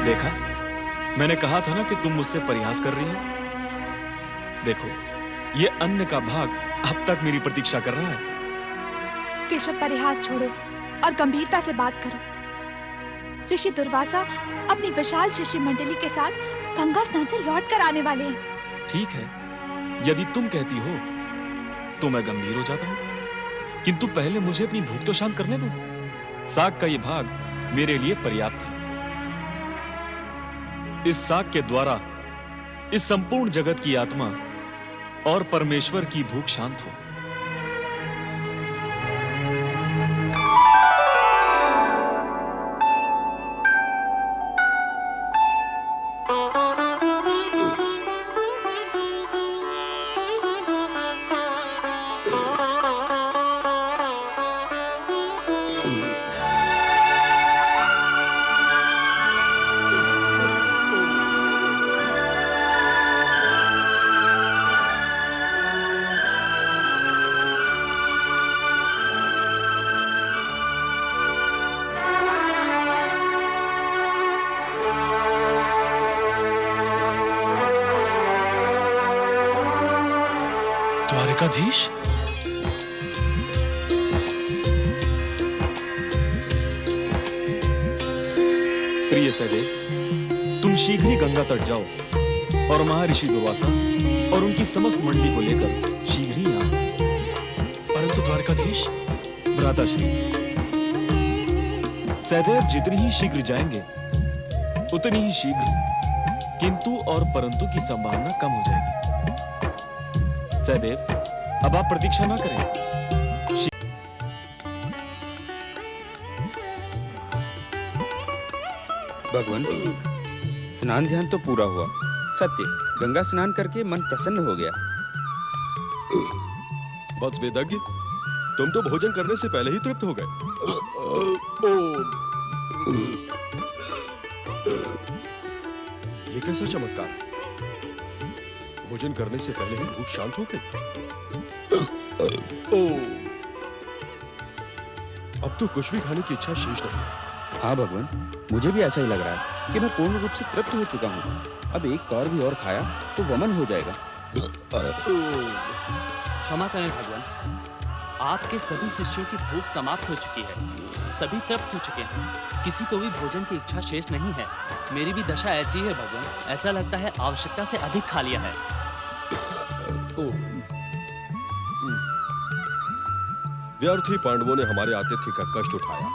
देखा, मैंने कहा था ना कि तुम मुझसे परिहास कर रही हो। देखो, ये अन्न का भाग अब तक मेरी प्रतीक्षा कर रहा है। केशव, परिहास छोड़ो और गंभीरता से बात करो। ऋषि दुर्वासा अपनी विशाल शिष्य मंडली के साथ गंगा स्नान से लौट कर आने वाले हैं। ठीक है, यदि तुम कहती हो तो मैं गंभीर हो जाता हूं, किंतु पहले मुझे अपनी भूख तो शांत करने दो। साग का ये भाग मेरे लिए पर्याप्त है। इस साग के द्वारा इस संपूर्ण जगत की आत्मा और परमेश्वर की भूख शांत हो। द्वारिकाधीश, प्रिय सहदेव, तुम शीघ्र ही गंगा तट जाओ और महर्षि दुर्वासा और उनकी समस्त मंडली को लेकर शीघ्र ही आओ। परंतु द्वारकाधीश, भ्राताश्री, सहदेव जितनी ही शीघ्र जाएंगे उतनी ही शीघ्र किंतु और परंतु की संभावना कम हो जाएगी। सहदेव, अब आप प्रतीक्षा ना करें। भगवान, स्नान ध्यान तो पूरा हुआ, सत्य, गंगा स्नान करके मन प्रसन्न हो गया। वत्स वेदज्ञ, तुम तो भोजन करने से पहले ही तृप्त हो गए। ये कैसा चमत्कार है? भोजन करने से पहले ही भूख शांत हो गई। अब तो कुछ भी खाने की इच्छा शेष नहीं है। हाँ भगवान, मुझे भी ऐसा ही लग रहा है कि मैं पूर्ण रूप से तृप्त हो चुका हूँ। अब एक कौर भी और खाया तो वमन हो जाएगा। क्षमा करें भगवान, आपके सभी शिष्यों की भूख समाप्त हो चुकी है। सभी तृप्त हो चुके हैं। किसी को भी भोजन की इच्छा शेष नहीं है। मेरी भी दशा ऐसी है भगवान। ऐसा लगता है आवश्यकता से अधिक खा लिया है। व्यर्थी पांडवों ने हमारे आतिथ्य का कष्ट उठाया।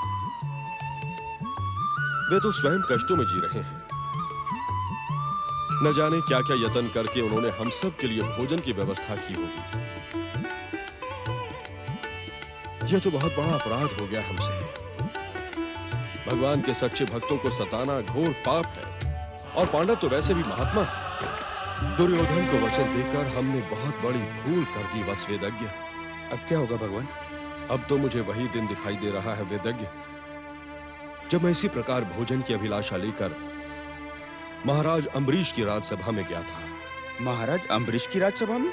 वे तो स्वयं कष्टों में जी रहे हैं। न जाने क्या क्या यत्न करके उन्होंने हम सब के लिए भोजन की व्यवस्था की होगी। यह तो बहुत बड़ा अपराध हो गया हमसे। भगवान के सच्चे भक्तों को सताना घोर पाप है, और पांडव तो वैसे भी महात्मा हैं। दुर्योधन को वचन देकर हमने बहुत बड़ी भूल कर दी वत्स वेदज्ञ। अब क्या होगा भगवान? अब तो मुझे वही दिन दिखाई दे रहा है वेदज्ञ, जब मैं इसी प्रकार भोजन की अभिलाषा लेकर महाराज अम्बरीश की राजसभा में गया था। महाराज अम्बरीश की राजसभा में?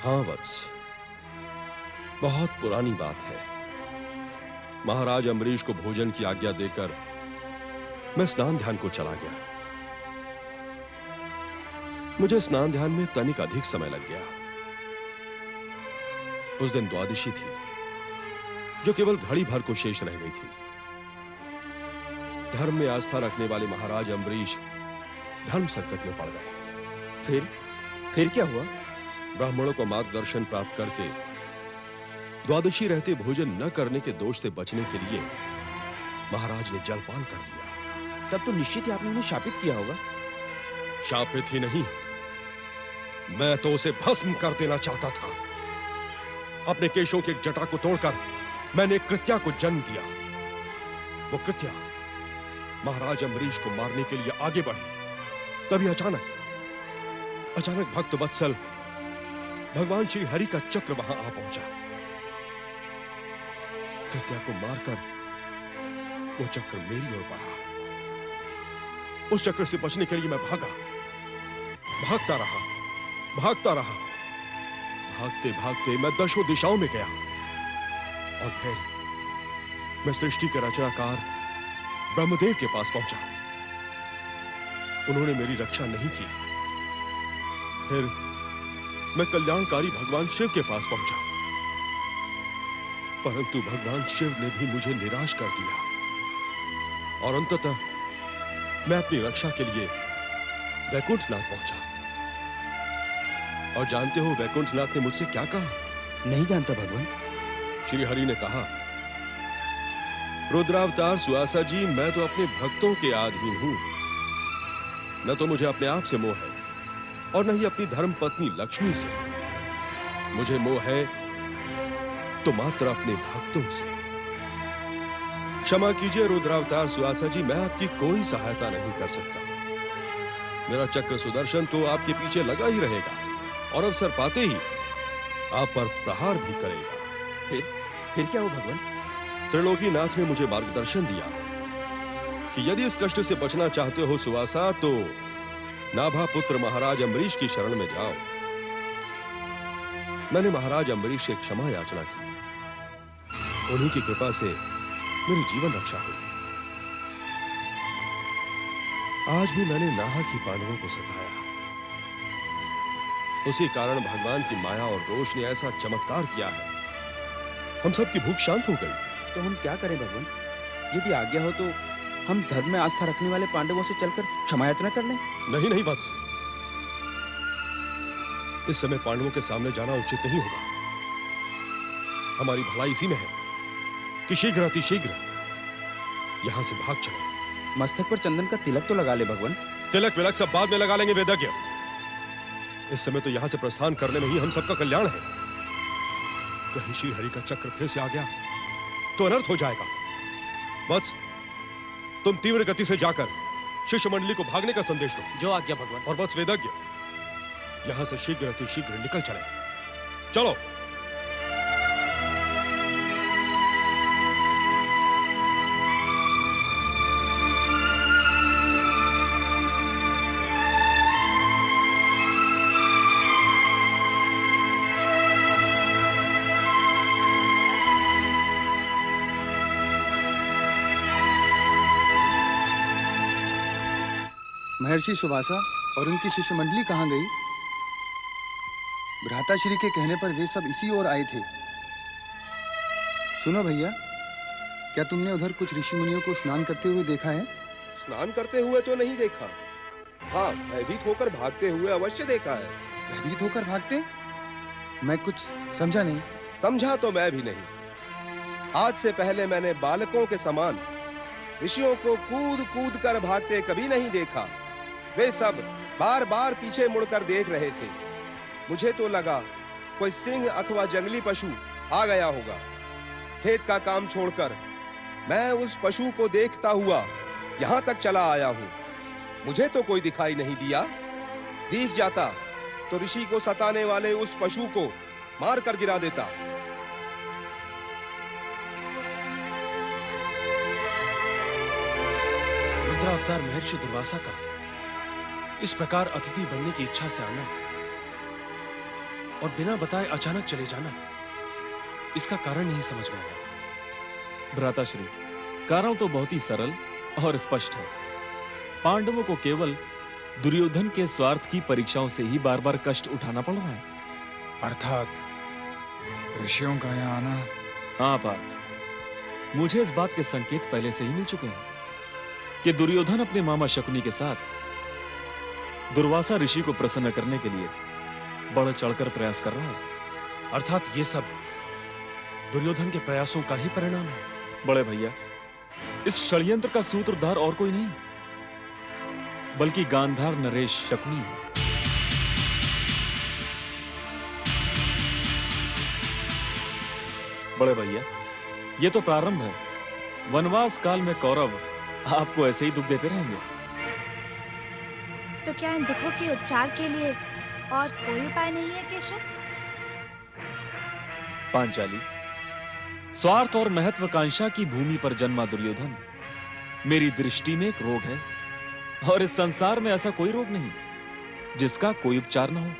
हाँ वत्स, बहुत पुरानी बात है। महाराज अम्बरीश को भोजन की आज्ञा देकर मैं स्नान ध्यान को चला गया। मुझे स्नान ध्यान में तनिक अधिक समय लग गया। उस दिन द्वादशी थी, जो केवल घड़ी भर को शेष रह गई थी। धर्म में आस्था रखने वाले महाराज अम्बरीश धर्म संकट में पड़ गए। फिर क्या हुआ? ब्राह्मणों को मार्गदर्शन प्राप्त करके द्वादशी रहते भोजन न करने के दोष से बचने के लिए महाराज ने जलपान कर लिया। तब तो निश्चित ही आपने उन्हें शापित किया होगा। शापित ही नहीं, मैं तो उसे भस्म कर देना चाहता था। अपने केशों की एक जटा को तोड़कर मैंने कृत्या को जन्म दिया। वो कृत्या महाराज अम्बरीश को मारने के लिए आगे बढ़ी। तभी अचानक भक्त वत्सल भगवान श्री हरि का चक्र वहां आ पहुंचा। कृत्या को मारकर वो चक्र मेरी ओर बढ़ा। उस चक्र से बचने के लिए मैं भागता रहा। भागते भागते मैं दशों दिशाओं में गया, और फिर मैं सृष्टि के रचनाकार ब्रह्मदेव के पास पहुंचा। उन्होंने मेरी रक्षा नहीं की। फिर मैं कल्याणकारी भगवान शिव के पास पहुंचा, परंतु भगवान शिव ने भी मुझे निराश कर दिया, और अंततः मैं अपनी रक्षा के लिए वैकुंठनाथ पहुंचा। और जानते हो वैकुंठनाथ ने मुझसे क्या कहा? नहीं जानता भगवान। श्री हरि ने कहा, रुद्रावतार सुआसा जी, मैं तो अपने भक्तों के अधीन हूं। न तो मुझे अपने आप से मोह है, और न ही अपनी धर्म पत्नी लक्ष्मी से। मुझे मोह है तो मात्र अपने भक्तों से। क्षमा कीजिए रुद्रावतार सुआसा जी, मैं आपकी कोई सहायता नहीं कर सकता। मेरा चक्र सुदर्शन तो आपके पीछे लगा ही रहेगा, और अवसर पाते ही आप पर प्रहार भी करेगा। फिर क्या हो भगवान? त्रिलोकीनाथ ने मुझे मार्गदर्शन दिया कि यदि इस कष्ट से बचना चाहते हो सुवासा, तो नाभा पुत्र महाराज अम्बरीश की शरण में जाओ। मैंने महाराज अम्बरीश से क्षमा याचना की। उन्हीं की कृपा से मेरी जीवन रक्षा हुई। आज भी मैंने नाहक ही पांडवों को सताया। उसी कारण भगवान की माया और रोष ने ऐसा चमत्कार किया है, हम सब की भूख शांत हो गई। तो हम क्या करें भगवान? यदि आज्ञा हो तो हम धर्म में आस्था रखने वाले पांडवों से चलकर क्षमा याचना कर लें। नहीं वत्स, इस समय पांडवों के सामने जाना उचित नहीं होगा। हमारी भलाई इसी में है कि शीघ्र अतिशीघ्र यहां से भाग चले। मस्तक पर चंदन का तिलक तो लगा ले भगवान। तिलक विलक सब बाद में लगा लेंगे वेदज्ञ। इस समय तो यहां से प्रस्थान करने में ही हम सबका कल्याण है। कहीं श्री हरि का चक्र फिर से आ गया तो अनर्थ हो जाएगा। वत्स, तुम तीव्र गति से जाकर शिष्य मंडली को भागने का संदेश दो। जो आज्ञा भगवान। और वत्स वेदज्ञ, यहां से शीघ्र अतिशीघ्र निकल चले। चलो। महर्षि सुवासा और उनकी शिष्य मंडली कहाँ गई? भ्राताश्री के कहने पर वे सब इसी ओर आए थे। सुनो भैया, क्या तुमने उधर कुछ ऋषि मुनियों को स्नान करते हुए देखा है? स्नान करते हुए तो नहीं देखा। हाँ, भयभीत होकर भागते हुए अवश्य देखा है। भयभीत होकर भागते? मैं कुछ समझा नहीं। समझा तो मैं भी नहीं। आज से पहले मैंने बालकों के समान ऋषियों को कूद कूद कर भागते कभी नहीं देखा। वे सब बार बार पीछे मुड़कर देख रहे थे। मुझे तो लगा कोई सिंह अथवा जंगली पशु आ गया होगा। खेत का काम छोड़कर मैं उस पशु को देखता हुआ यहाँ तक चला आया हूँ। मुझे तो कोई दिखाई नहीं दिया। दिख जाता तो ऋषि को सताने वाले उस पशु को मार कर गिरा देता। रुद्रावतार महर्षि दुर्वासा का इस प्रकार अतिथि बनने की इच्छा से आना और बिना बताए अचानक चले जाना, इसका कारण नहीं समझ में आया। भ्राताश्री, कारण तो बहुत ही सरल और स्पष्ट है। पांडवों को केवल दुर्योधन के स्वार्थ की परीक्षाओं से ही बार बार कष्ट उठाना पड़ रहा है। अर्थात ऋषियों का यहाँ आना। हाँ पार्थ, मुझे इस बात के संकेत पहले से ही मिल चुके हैं कि दुर्योधन अपने मामा शकुनी के साथ दुर्वासा ऋषि को प्रसन्न करने के लिए बढ़ चढ़कर प्रयास कर रहा है। अर्थात ये सब दुर्योधन के प्रयासों का ही परिणाम है। बड़े भैया, इस षड्यंत्र का सूत्रधार और कोई नहीं बल्कि गांधार नरेश शकुनी है। बड़े भैया, ये तो प्रारंभ है। वनवास काल में कौरव आपको ऐसे ही दुख देते रहेंगे। तो क्या इन दुखों के उपचार के लिए और कोई उपाय नहीं है केशव? पांचाली, स्वार्थ और महत्वाकांक्षा की भूमि पर जन्मा दुर्योधन मेरी दृष्टि में एक रोग है, और इस संसार में ऐसा कोई रोग नहीं जिसका कोई उपचार न हो।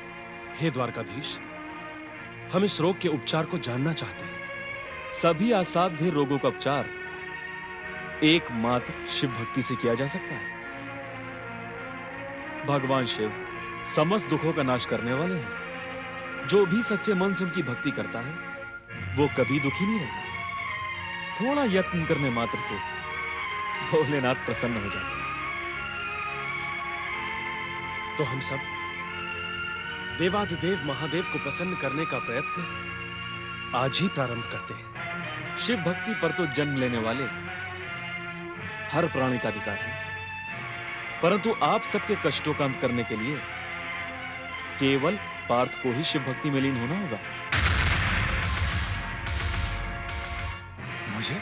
हे द्वारकाधीश, हम इस रोग के उपचार को जानना चाहते हैं। सभी असाध्य रोगों का उपचार एकमात्र शिव भक्ति से किया जा सकता है। भगवान शिव समस्त दुखों का नाश करने वाले हैं। जो भी सच्चे मन से उनकी भक्ति करता है वो कभी दुखी नहीं रहता। थोड़ा यत्न करने मात्र से भोलेनाथ प्रसन्न हो जाते हैं। तो हम सब देवाधिदेव महादेव को प्रसन्न करने का प्रयत्न आज ही प्रारंभ करते हैं। शिव भक्ति पर तो जन्म लेने वाले हर प्राणी का अधिकार है, परंतु आप सबके कष्टों का अंत करने के लिए केवल पार्थ को ही शिव भक्ति में लीन होना होगा। मुझे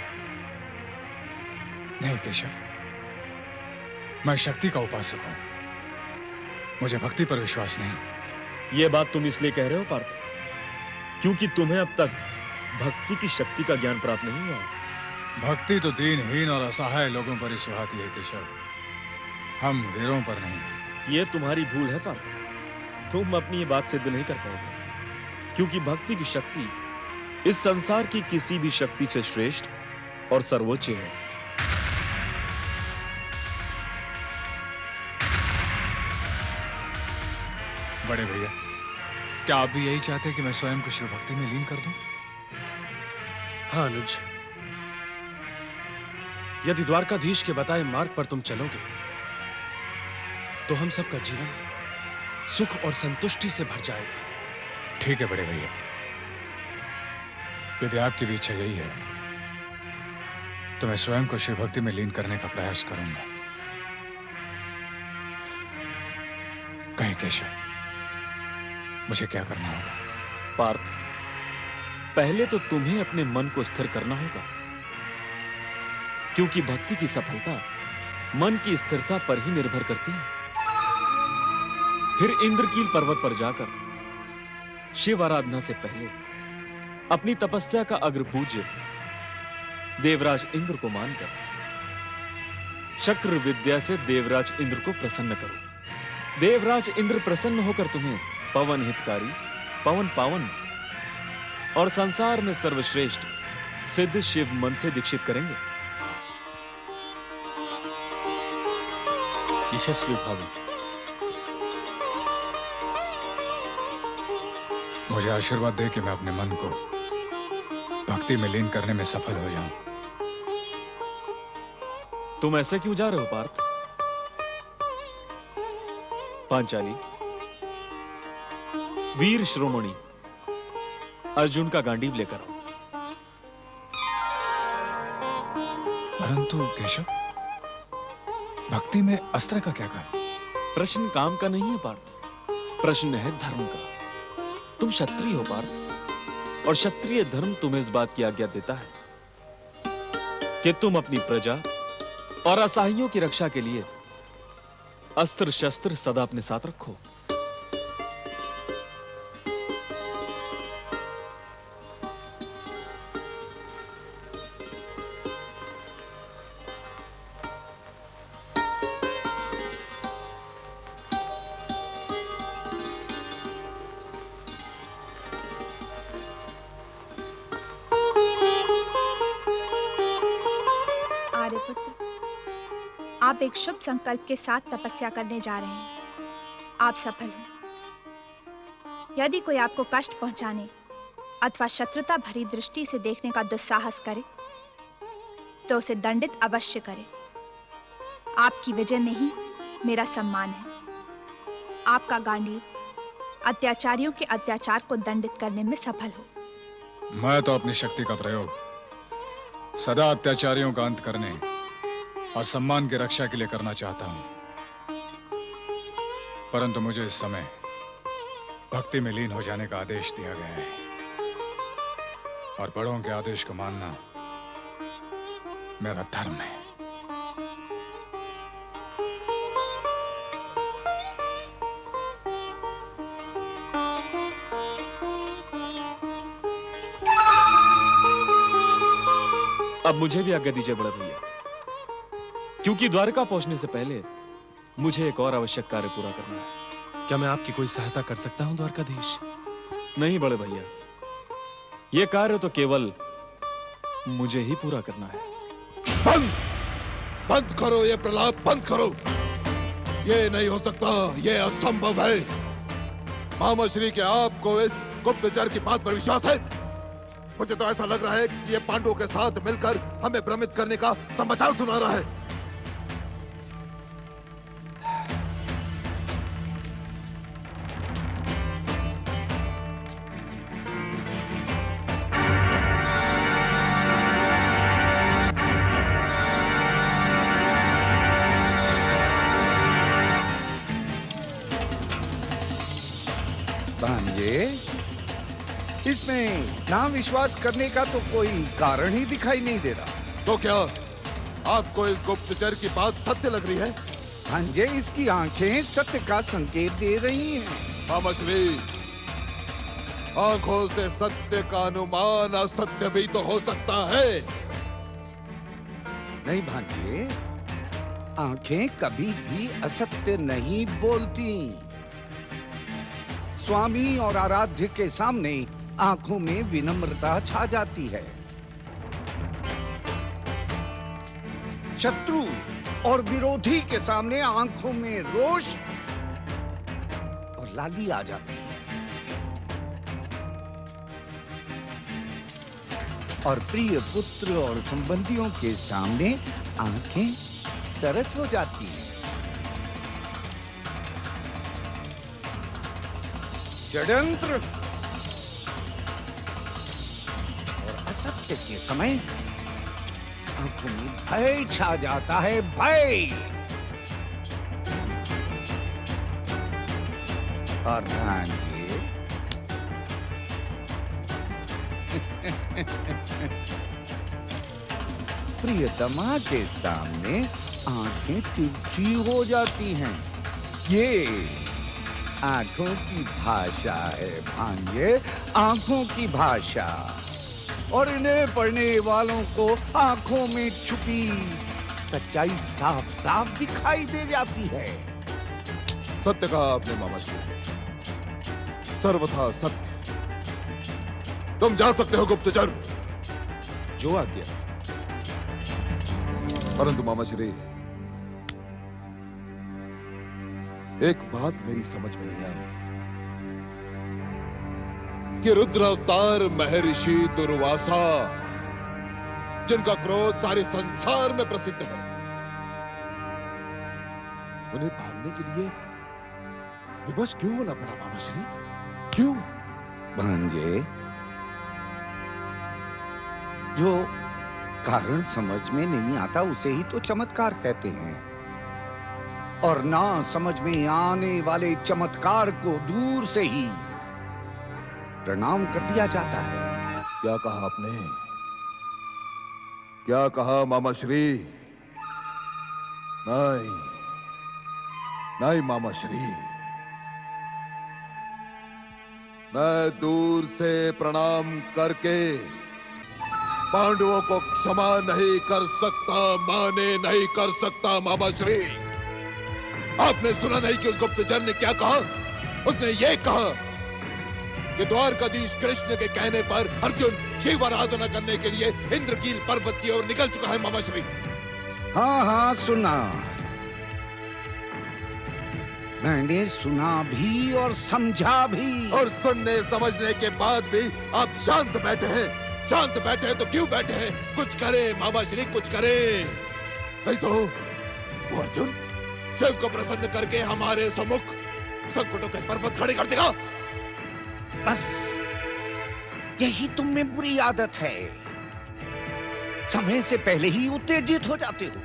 नहीं केशव, मैं शक्ति का उपासक हूं, मुझे भक्ति पर विश्वास नहीं। यह बात तुम इसलिए कह रहे हो पार्थ क्योंकि तुम्हें अब तक भक्ति की शक्ति का ज्ञान प्राप्त नहीं हुआ है। भक्ति तो दीनहीन और असहाय लोगों पर ही सुहाती है केशव, हम वीरों पर नहीं। यह तुम्हारी भूल है पार्थ, तुम अपनी ये बात सिद्ध नहीं कर पाओगे, क्योंकि भक्ति की शक्ति इस संसार की किसी भी शक्ति से श्रेष्ठ और सर्वोच्च है। बड़े भैया, क्या आप भी यही चाहते हैं कि मैं स्वयं को शिव भक्ति में लीन कर दूं? हाँ अनुज, यदि द्वारकाधीश के बताए मार्ग पर तुम चलोगे तो हम सबका जीवन सुख और संतुष्टि से भर जाएगा। ठीक है बड़े भैया, यदि आपकी भी इच्छा यही है तो मैं स्वयं को शिव भक्ति में लीन करने का प्रयास करूंगा। कहीं केशव, मुझे क्या करना होगा? पार्थ, पहले तो तुम्हें अपने मन को स्थिर करना होगा, क्योंकि भक्ति की सफलता मन की स्थिरता पर ही निर्भर करती है। फिर इंद्रकील पर्वत पर जाकर शिव आराधना से पहले अपनी तपस्या का अग्र पूज्य देवराज इंद्र को मानकर शक्र विद्या से देवराज इंद्र को प्रसन्न करो। देवराज इंद्र प्रसन्न होकर तुम्हें पवन हितकारी, पवन पावन और संसार में सर्वश्रेष्ठ सिद्ध शिव मन से दीक्षित करेंगे। यशस्वी भव। मुझे आशीर्वाद दे कि मैं अपने मन को भक्ति में लीन करने में सफल हो जाऊं। तुम ऐसे क्यों जा रहे हो पार्थ? पांचाली, वीर शिरोमणि अर्जुन का गांडीव लेकर आओ। परंतु केशव, भक्ति में अस्त्र का क्या काम? प्रश्न काम का नहीं है पार्थ, प्रश्न है धर्म का। तुम क्षत्रिय हो पार्थ, और क्षत्रिय धर्म तुम्हें इस बात की आज्ञा देता है कि तुम अपनी प्रजा और असहायों की रक्षा के लिए अस्त्र शस्त्र सदा अपने साथ रखो। आप एक शुभ संकल्प के साथ तपस्या करने जा रहे हैं। आप सफल हो। यदि कोई आपको कष्ट पहुंचाने अथवा शत्रुता भरी दृष्टि से देखने का दुस्साहस करे तो उसे दंडित अवश्य करे। आपकी विजय में ही मेरा सम्मान है। आपका गांडीव अत्याचारियों के अत्याचार को दंडित करने में सफल हो। मैं तो अपनी शक्ति का प्रयोग सदा अत्याचारियों का अंत करने और सम्मान की रक्षा के लिए करना चाहता हूं, परंतु मुझे इस समय भक्ति में लीन हो जाने का आदेश दिया गया है, और बड़ों के आदेश को मानना मेरा धर्म है। अब मुझे भी आज्ञा दीजिए बड़े भैया, क्योंकि द्वारका पहुंचने से पहले मुझे एक और आवश्यक कार्य पूरा करना है। क्या मैं आपकी कोई सहायता कर सकता हूं द्वारकाधीश? नहीं बड़े भैया, यह कार्य तो केवल मुझे ही पूरा करना है। बंद करो ये प्रलाप, बंद करो। ये नहीं हो सकता, ये असंभव है। मामा श्री के आपको इस गुप्तचर की बात पर विश्वास है? मुझे तो ऐसा लग रहा है कि ये पांडवों के साथ मिलकर हमें भ्रमित करने का समाचार सुना रहा है। भांजे, इसमें ना विश्वास करने का तो कोई कारण ही दिखाई नहीं दे रहा। तो क्या आपको इस गुप्तचर की बात सत्य लग रही है? भांजे, इसकी आंखें सत्य का संकेत दे रही हैं। मामा श्री, आंखों से सत्य का अनुमान असत्य भी तो हो सकता है। नहीं भांजे, आंखें कभी भी असत्य नहीं बोलती। स्वामी और आराध्य के सामने आंखों में विनम्रता छा जाती है। शत्रु और विरोधी के सामने आंखों में रोष और लाली आ जाती है, और प्रिय पुत्र और संबंधियों के सामने आंखें सरस हो जाती हैं। षड्यंत्र और असत्य के समय आंखों में भय छा जाता है, भय। और भांजे, प्रियतमा के सामने आंखें तिरछी हो जाती हैं। ये आंखों की भाषा है भांजे, आंखों की भाषा। और इन्हें पढ़ने वालों को आंखों में छुपी सच्चाई साफ साफ दिखाई दे जाती है। सत्य कहा आपने मामा श्री, सर्वथा सत्य। तुम जा सकते हो गुप्तचर। जो आज्ञा। परंतु मामा श्री, एक बात मेरी समझ में नहीं आई कि रुद्र अवतार महर्षि दुर्वासा, जिनका क्रोध सारे संसार में प्रसिद्ध है, उन्हें भागने के लिए विवश क्यों होना पड़ा मामा श्री? क्यों? भांजे, जो कारण समझ में नहीं आता उसे ही तो चमत्कार कहते हैं, और ना समझ में आने वाले चमत्कार को दूर से ही प्रणाम कर दिया जाता है। क्या कहा आपने? क्या कहा मामा श्री? नहीं नहीं मामा श्री, मैं दूर से प्रणाम करके पांडवों को क्षमा नहीं कर सकता, माने नहीं कर सकता मामा श्री। आपने सुना नहीं कि उस गुप्तचर ने क्या कहा? उसने ये कहा कि द्वारकाधीश कृष्ण के कहने पर अर्जुन शिव आराधना करने के लिए इंद्रकील पर्वत की ओर निकल चुका है मामा श्री। हाँ हाँ सुना, मैंने सुना भी और समझा भी। और सुनने समझने के बाद भी आप शांत बैठे हैं। शांत बैठे हैं तो क्यों बैठे हैं? कुछ करें मामा श्री, कुछ करें, नहीं तो वो अर्जुन शिव को प्रसन्न करके हमारे सम्मुख संकटों के पर्वत खड़े कर देगा। बस यही तुम में बुरी आदत है, समय से पहले ही उत्तेजित हो जाते हो।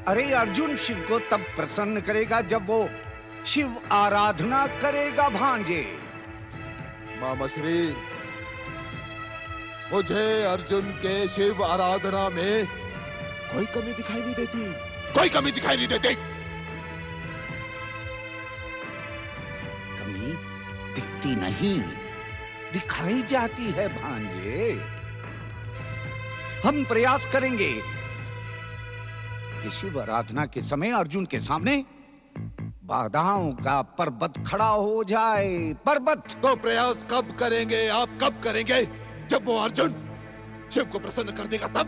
अरे अर्जुन शिव को तब प्रसन्न करेगा जब वो शिव आराधना करेगा भांजे। मामा श्री, मुझे अर्जुन के शिव आराधना में कोई कमी दिखाई नहीं देती, कोई कमी दिखाई नहीं देती। कमी दिखती नहीं, दिखाई जाती है भांजे। हम प्रयास करेंगे कि शिव आराधना के समय अर्जुन के सामने बाधाओं का पर्वत खड़ा हो जाए। पर्वत तो प्रयास कब करेंगे आप? कब करेंगे? जब वो अर्जुन शिव को प्रसन्न कर देगा तब।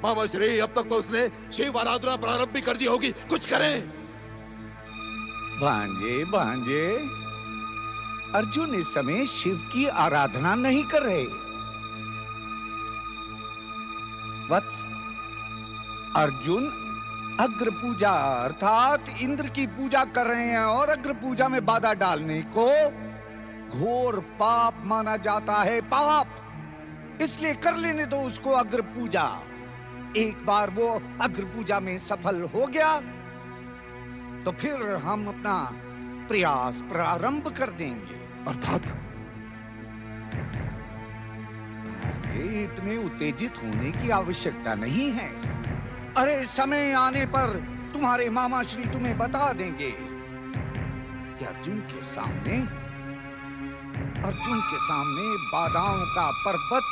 मामा श्री, अब तक तो उसने शिव आराधना प्रारंभ भी कर दी होगी, कुछ करें। भांजे भांजे, अर्जुन इस समय शिव की आराधना नहीं कर रहे। वत्स, अर्जुन अग्र पूजा अर्थात इंद्र की पूजा कर रहे हैं, और अग्र पूजा में बाधा डालने को घोर पाप माना जाता है। पाप, इसलिए कर लेने दो उसको अग्र पूजा। एक बार वो अग्र पूजा में सफल हो गया तो फिर हम अपना प्रयास प्रारंभ कर देंगे। अर्थात इतने उत्तेजित होने की आवश्यकता नहीं है। अरे समय आने पर तुम्हारे मामा श्री तुम्हें बता देंगे कि अर्जुन के सामने बाधाओं का पर्वत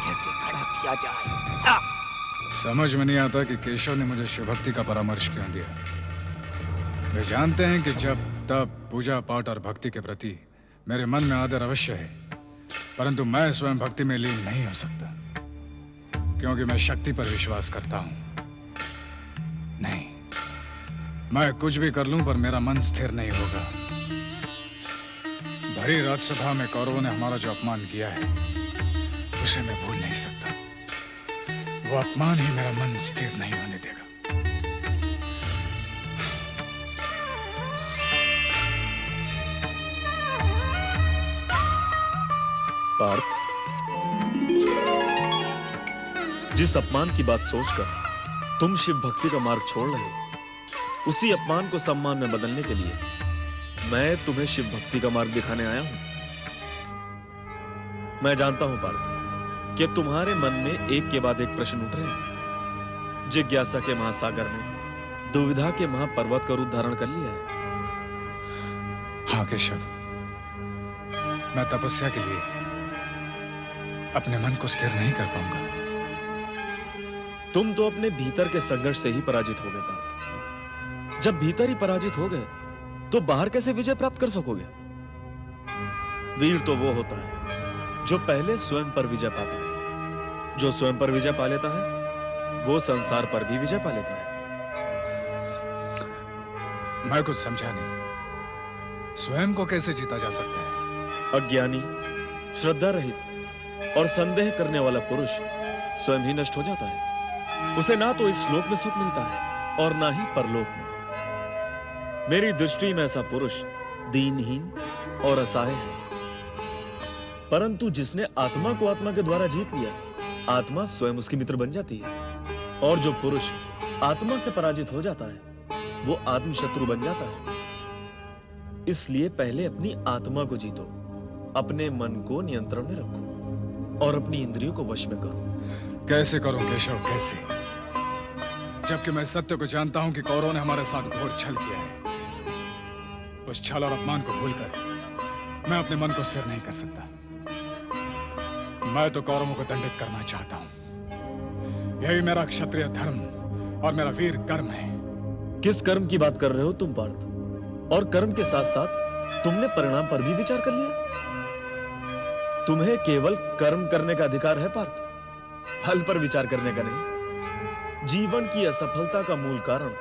कैसे खड़ा किया जाए। समझ में नहीं आता कि केशव ने मुझे शिव भक्ति का परामर्श क्यों दिया। वे जानते हैं कि जब तब पूजा पाठ और भक्ति के प्रति मेरे मन में आदर अवश्य है, परंतु मैं स्वयं भक्ति में लीन नहीं हो सकता, क्योंकि मैं शक्ति पर विश्वास करता हूं। नहीं, मैं कुछ भी कर लूं पर मेरा मन स्थिर नहीं होगा। भरी राजसभा में कौरवों ने हमारा जो अपमान किया है उसे मैं भूल नहीं सकता। वो अपमान ही मेरा मन स्थिर नहीं होने देगा। पार्थ, जिस अपमान की बात सोचकर तुम शिव भक्ति का मार्ग छोड़ रहे हो, उसी अपमान को सम्मान में बदलने के लिए मैं तुम्हें शिव भक्ति का मार्ग दिखाने आया हूं। मैं जानता हूं पार्थ कि तुम्हारे मन में एक के बाद एक प्रश्न उठ रहे हैं, जिज्ञासा के महासागर ने दुविधा के महापर्वत का रूप धारण कर लिया है। हाँ केशव, मैं तपस्या के लिए अपने मन को स्थिर नहीं कर पाऊंगा। तुम तो अपने भीतर के संघर्ष से ही पराजित हो गए पार्थ। जब भीतर ही पराजित हो गए तो बाहर कैसे विजय प्राप्त कर सकोगे? वीर तो वो होता है जो पहले स्वयं पर विजय पाता है। जो स्वयं पर विजय पा लेता है वो संसार पर भी विजय पा लेता है। मैं कुछ समझा नहीं, स्वयं को कैसे जीता जा सकता है? अज्ञानी, श्रद्धा रहित और संदेह करने वाला पुरुष स्वयं ही नष्ट हो जाता है। उसे ना तो इस श्लोक में सुख मिलता है और ना ही परलोक में। मेरी दृष्टि में ऐसा पुरुष दीनहीन और असहाय है। परंतु जिसने आत्मा को आत्मा के द्वारा जीत लिया, आत्मा स्वयं उसकी मित्र बन जाती है। और जो पुरुष आत्मा से पराजित हो जाता है वो आत्म शत्रु बन जाता है। इसलिए पहले अपनी आत्मा को जीतो, अपने मन को नियंत्रण में रखो और अपनी इंद्रियों को वश में करो। कैसे करूं केशव, कैसे? जबकि मैं सत्य को जानता हूं कि कौरवों ने हमारे साथ घोर छल किया है। उस छल और अपमान को भूलकर मैं अपने मन को स्थिर नहीं कर सकता। मैं तो कौरवों को दंडित करना चाहता हूं। यही मेरा क्षत्रिय धर्म और मेरा वीर कर्म है। किस कर्म की बात कर रहे हो तुम पार्थ? और कर्म के साथ साथ तुमने परिणाम पर भी विचार कर लिया? तुम्हें केवल कर्म करने का अधिकार है पार्थ, फल पर विचार करने का नहीं। जीवन की असफलता का मूल कारण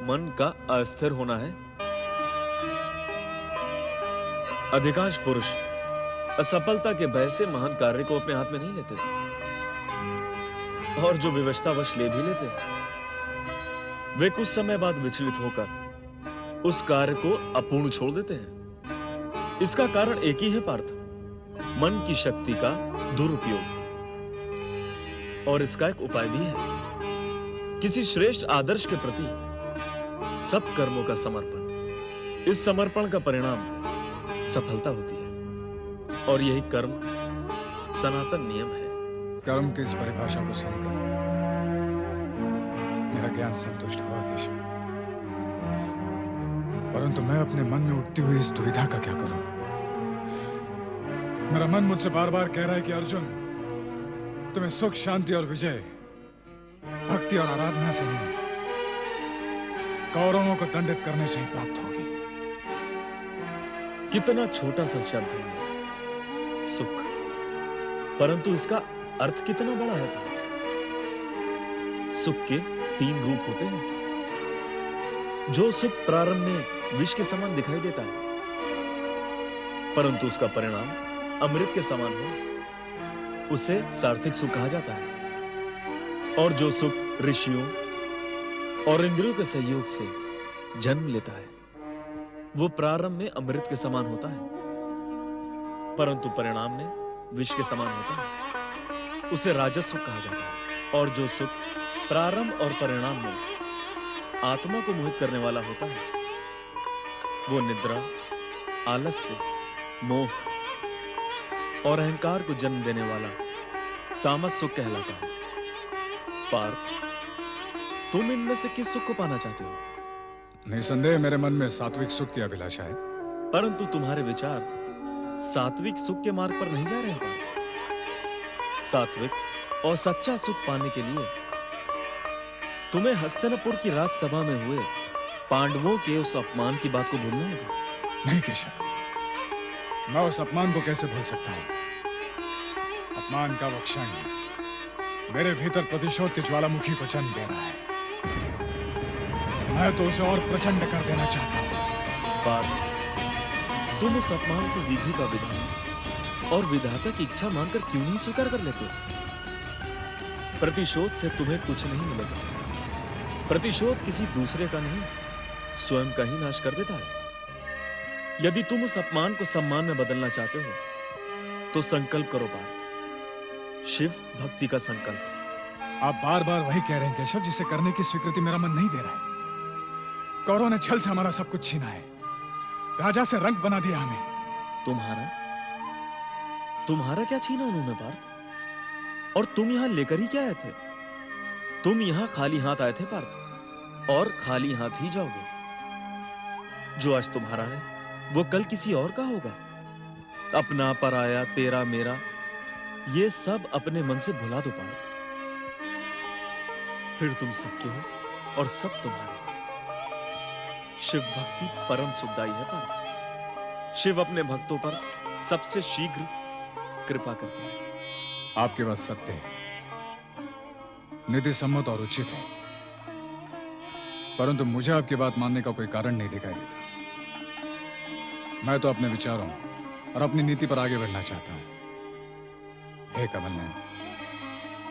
मन का अस्थिर होना है। अधिकांश पुरुष असफलता के भय से महान कार्य को अपने हाथ में नहीं लेते, और जो विवशतावश ले भी लेते हैं वे कुछ समय बाद विचलित होकर उस कार्य को अपूर्ण छोड़ देते हैं। इसका कारण एक ही है पार्थ, मन की शक्ति का दुरुपयोग। और इसका एक उपाय भी है, किसी श्रेष्ठ आदर्श के प्रति सब कर्मों का समर्पण। इस समर्पण का परिणाम सफलता होती है और यही कर्म सनातन नियम है। कर्म की इस परिभाषा को सुनकर मेरा ज्ञान संतुष्ट हुआ केशव, परंतु मैं अपने मन में उठती हुई इस दुविधा का क्या करूं? मेरा मन मुझसे बार बार कह रहा है कि अर्जुन, तुम्हें सुख, शांति और विजय भक्ति और आराधना से नहीं, कौरवों को दंडित करने से ही प्राप्त होगी। कितना छोटा सा शब्द है ये, सुख, परंतु इसका अर्थ कितना बड़ा है पार्थ। सुख के 3 रूप होते हैं। जो सुख प्रारंभ में विष के समान दिखाई देता है, परंतु उसका परिणाम अमृत के समान हो, उसे सार्थक सुख कहा जाता है। और जो सुख ऋषियों और इंद्रियों के सहयोग से जन्म लेता है, वो प्रारंभ में अमृत के समान होता है, परंतु परिणाम में विष के समान होता है। उसे राजस सुख कहा जाता है। और जो सुख प्रारंभ और परिणाम में आत्मा को मोहित करने वाला होता है, वो निद्रा, आलस्य, मोह और अहंकार को जन्म देने वाला तामस सुख कहलाता है। पार्थ, तुम इनमें से किस सुख को पाना चाहते हो? निसंदेह मेरे मन में सात्विक सुख की अभिलाषा है। परंतु तुम्हारे विचार सात्विक सुख के मार्ग पर नहीं जा रहे हैं पार्थ। सात्विक और सच्चा सुख पाने के लिए तुम्हें हस्तिनापुर की राजसभा में हुए पांडवों के उस अपमान की बात को भूलना होगा। नहीं केशव, मैं उस अपमान को कैसे भूल सकता हूं? अपमान का वो क्षण मेरे भीतर प्रतिशोध के ज्वालामुखी को जन्म दे रहा है। मैं तो उसे और प्रचंड कर देना चाहता हूं। पार्थ, तुम उस अपमान को विधि का विधान और विधाता की इच्छा मानकर क्यों नहीं स्वीकार कर लेते? प्रतिशोध से तुम्हें कुछ नहीं मिलेगा। प्रतिशोध किसी दूसरे का नहीं, स्वयं का ही नाश कर देता है। यदि तुम उस अपमान को सम्मान में बदलना चाहते हो तो संकल्प करो पार्थ, शिव भक्ति का संकल्प। आप बार बार वही कह रहे हैं केशव, जिसे करने की स्वीकृति मेरा मन नहीं दे रहा है। कौरवों ने छल से हमारा सब कुछ छीना है, राजा से रंग बना दिया हमें। तुम्हारा क्या छीना उन्होंने पार्थ? और तुम यहां लेकर ही क्या आए थे? तुम यहां खाली हाथ आए थे पार्थ, और खाली हाथ ही जाओगे। जो आज तुम्हारा है वो कल किसी और का होगा। अपना पराया तेरा मेरा ये सब अपने मन से भुला दो पार्थ। फिर तुम सबके हो और सब तुम्हारे। शिव भक्ति परम सुखदायी है पार्थ। शिव अपने भक्तों पर सबसे शीघ्र कृपा करते हैं। आपके बात सत्य है, नीति सम्मत और उचित है, परंतु मुझे आपकी बात मानने का कोई कारण नहीं दिखाई देता। मैं तो अपने विचारों और अपनी नीति पर आगे बढ़ना चाहता हूं। हे कमल नयन,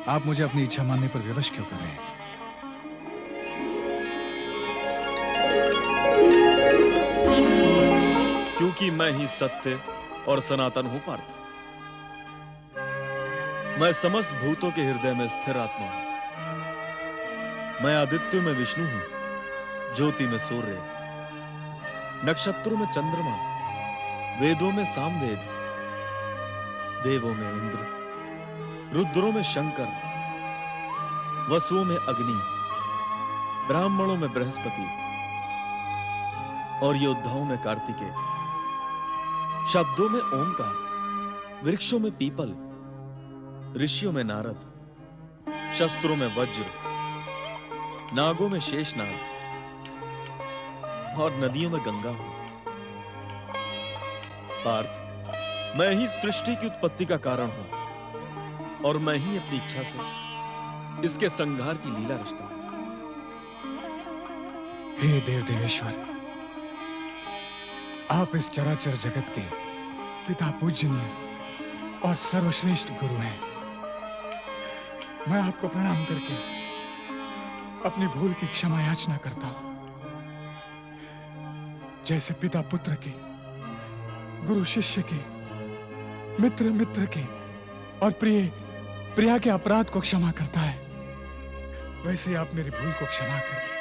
आप मुझे अपनी इच्छा मानने पर विवश क्यों कर रहे हैं? क्योंकि मैं ही सत्य और सनातन हूं पार्थ। मैं समस्त भूतों के हृदय में स्थिर आत्मा हूं। मैं आदित्यों में विष्णु हूं, ज्योति में सूर्य, नक्षत्रों में चंद्रमा, वेदों में सामवेद, देवों में इंद्र, रुद्रों में शंकर, वसुओं में अग्नि, ब्राह्मणों में बृहस्पति और योद्धाओं में कार्तिकेय, शब्दों में ओमकार, वृक्षों में पीपल, ऋषियों में नारद, शस्त्रों में वज्र, नागों में शेषनाग और नदियों में गंगा हूं। पार्थ, मैं ही सृष्टि की उत्पत्ति का कारण हूं और मैं ही अपनी इच्छा से इसके संहार की लीला रचता हूं। हे देव देवेश्वर, आप इस चराचर जगत के पिता पूजनीय और सर्वश्रेष्ठ गुरु हैं। मैं आपको प्रणाम करके अपनी भूल की क्षमा याचना करता हूं। जैसे पिता पुत्र के, गुरु शिष्य के, मित्र मित्र के और प्रिय प्रिया के अपराध को क्षमा करता है, वैसे आप मेरी भूल को क्षमा कर दें।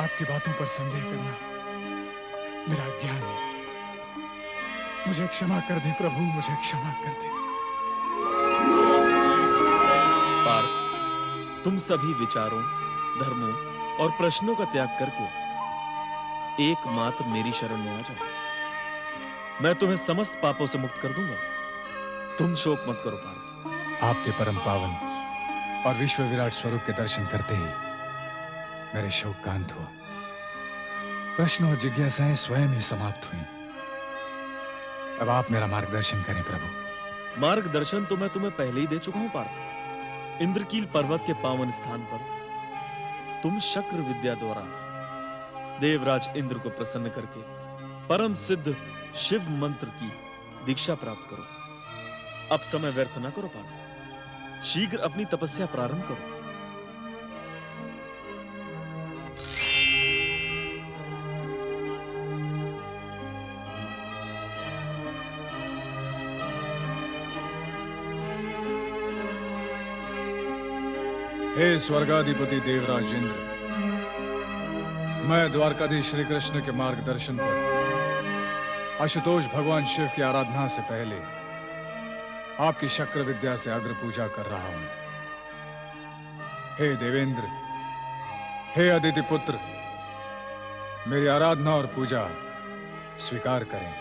आपकी बातों पर संदेह करना मेरा ज्ञान है। मुझे क्षमा कर दे प्रभु, मुझे क्षमा कर दे। पार्थ, तुम सभी विचारों, धर्मों और प्रश्नों का त्याग करके एकमात्र मेरी शरण में आ जाओ। मैं तुम्हें समस्त पापों से मुक्त कर दूंगा। तुम शोक मत करो पार्थ। आपके परम पावन और विश्व विराट स्वरूप के दर्शन करते ही मेरे शोक का अंत हुआ। प्रश्न और जिज्ञासाएं स्वयं ही समाप्त हुई। अब आप मेरा मार्गदर्शन करें प्रभु। मार्गदर्शन तो मैं तुम्हें पहले ही दे चुका हूं पार्थ। इंद्रकील पर्वत के पावन स्थान पर तुम शक्र विद्या द्वारा देवराज इंद्र को प्रसन्न करके परम सिद्ध शिव मंत्र की दीक्षा प्राप्त करो। अब समय व्यर्थ ना करो पार्थ, शीघ्र अपनी तपस्या प्रारंभ करो। हे स्वर्गाधिपति देवराज इंद्र, मैं द्वारकाधीश श्री कृष्ण के मार्गदर्शन पर आशुतोष भगवान शिव की आराधना से पहले आपकी शक्र विद्या से अग्र पूजा कर रहा हूं। हे देवेंद्र, हे अदिति पुत्र, मेरी आराधना और पूजा स्वीकार करें।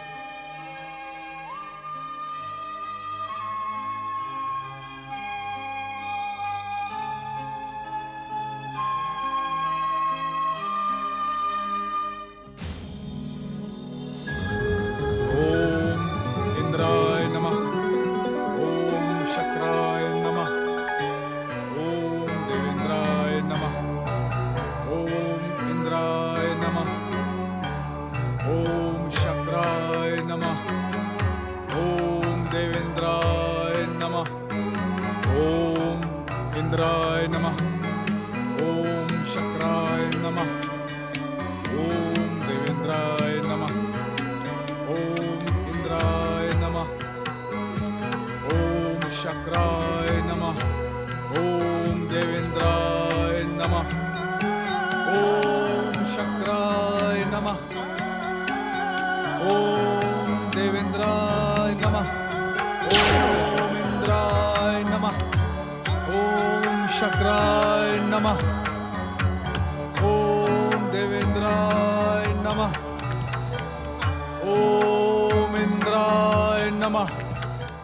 शक्राय नमः। ओम देवेंद्राय नमः। ओम इंद्राय नमः।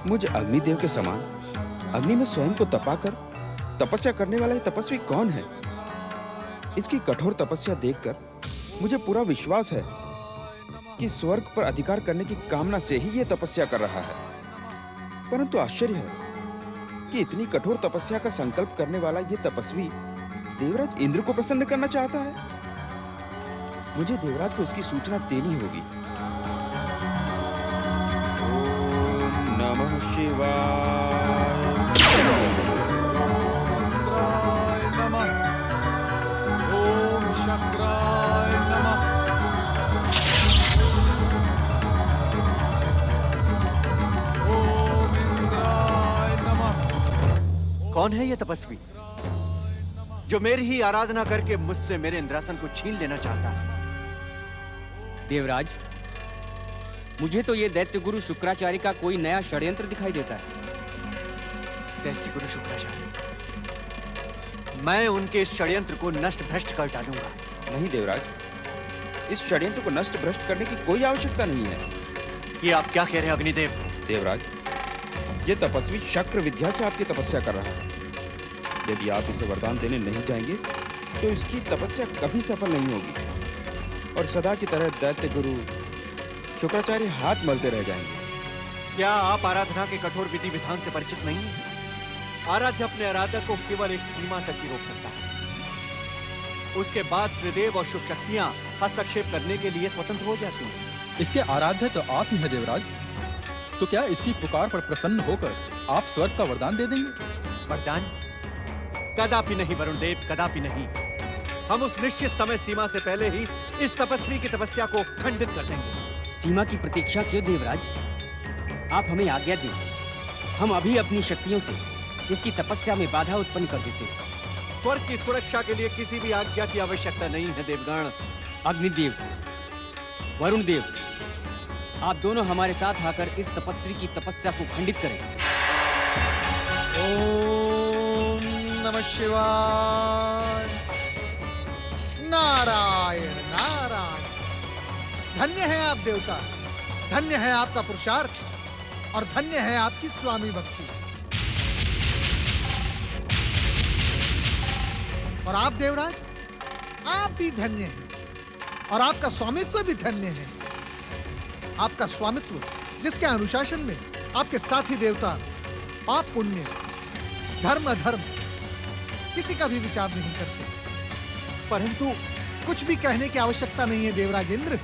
मुझ अग्निदेव के समान अग्नि में स्वयं को तपाकर तपस्या करने वाला ये तपस्वी कौन है? इसकी कठोर तपस्या देखकर मुझे पूरा विश्वास है कि स्वर्ग पर अधिकार करने की कामना से ही ये तपस्या कर रहा है। परंतु आश्चर्य है कि इतनी कठोर तपस्या का संकल्प करने वाला ये तपस्वी देवराज इंद्र को प्रसन्न करना चाहता है। मुझे देवराज को इसकी सूचना देनी होगी। ओम नमः शिवाय। ओम शक्राय नमः। ओम इंद्राय नमः। कौन है ये तपस्वी जो मेरी ही आराधना करके मुझसे मेरे इंद्रासन को छीन लेना चाहता है? देवराज, मुझे तो ये दैत्य गुरु शुक्राचार्य का कोई नया षड्यंत्र दिखाई देता है। दैत्य गुरु शुक्राचार्य, मैं उनके इस षड्यंत्र को नष्ट भ्रष्ट कर डालूंगा। नहीं देवराज, इस षड्यंत्र को नष्ट भ्रष्ट करने की कोई आवश्यकता नहीं है। ये आप क्या कह रहे हैं अग्निदेव? देवराज, ये तपस्वी शक्र विद्या से आपकी तपस्या कर रहा है। यदि आप इसे वरदान देने नहीं जाएंगे तो इसकी तपस्या कभी सफल नहीं होगी और सदा की तरह दैत्य गुरु शुक्राचार्य हाथ मलते रह जाएंगे। क्या आप आराधना के कठोर विधि विधान से परिचित नहीं हैं? आराध्य अपने आराधक को केवल एक सीमा तक ही रोक सकता है। उसके बाद त्रिदेव और शुभ शक्तियां हस्तक्षेप करने के लिए स्वतंत्र हो जाती हैं। इसके आराध्य तो आप ही हैं देवराज। तो क्या इसकी पुकार पर प्रसन्न होकर आप स्वर्ग का वरदान दे देंगे? वरदान? कदापि नहीं वरुण देव, कदापि नहीं। हम उस निश्चित समय सीमा से पहले ही इस तपस्वी की तपस्या को खंडित कर देंगे। सीमा की प्रतीक्षा क्यों देवराज? आप हमें आज्ञा दें, हम अभी अपनी शक्तियों से इसकी तपस्या में बाधा उत्पन्न कर देते हैं। स्वर्ग की सुरक्षा के लिए किसी भी आज्ञा की आवश्यकता नहीं है देवगण। अग्निदेव, वरुण देव, आप दोनों हमारे साथ आकर इस तपस्वी की तपस्या को खंडित करें। ओम नमः शिवाय। नारायण नारायण। धन्य है आप देवता, धन्य है आपका पुरुषार्थ और धन्य है आपकी स्वामी भक्ति। और आप देवराज, आप भी धन्य हैं और आपका स्वामित्व भी धन्य है। आपका स्वामित्व जिसके अनुशासन में आपके साथी देवता पाप पुण्य, धर्म अधर्म किसी का भी विचार नहीं करते। परंतु कुछ भी कहने की आवश्यकता नहीं है देवराज इंद्र।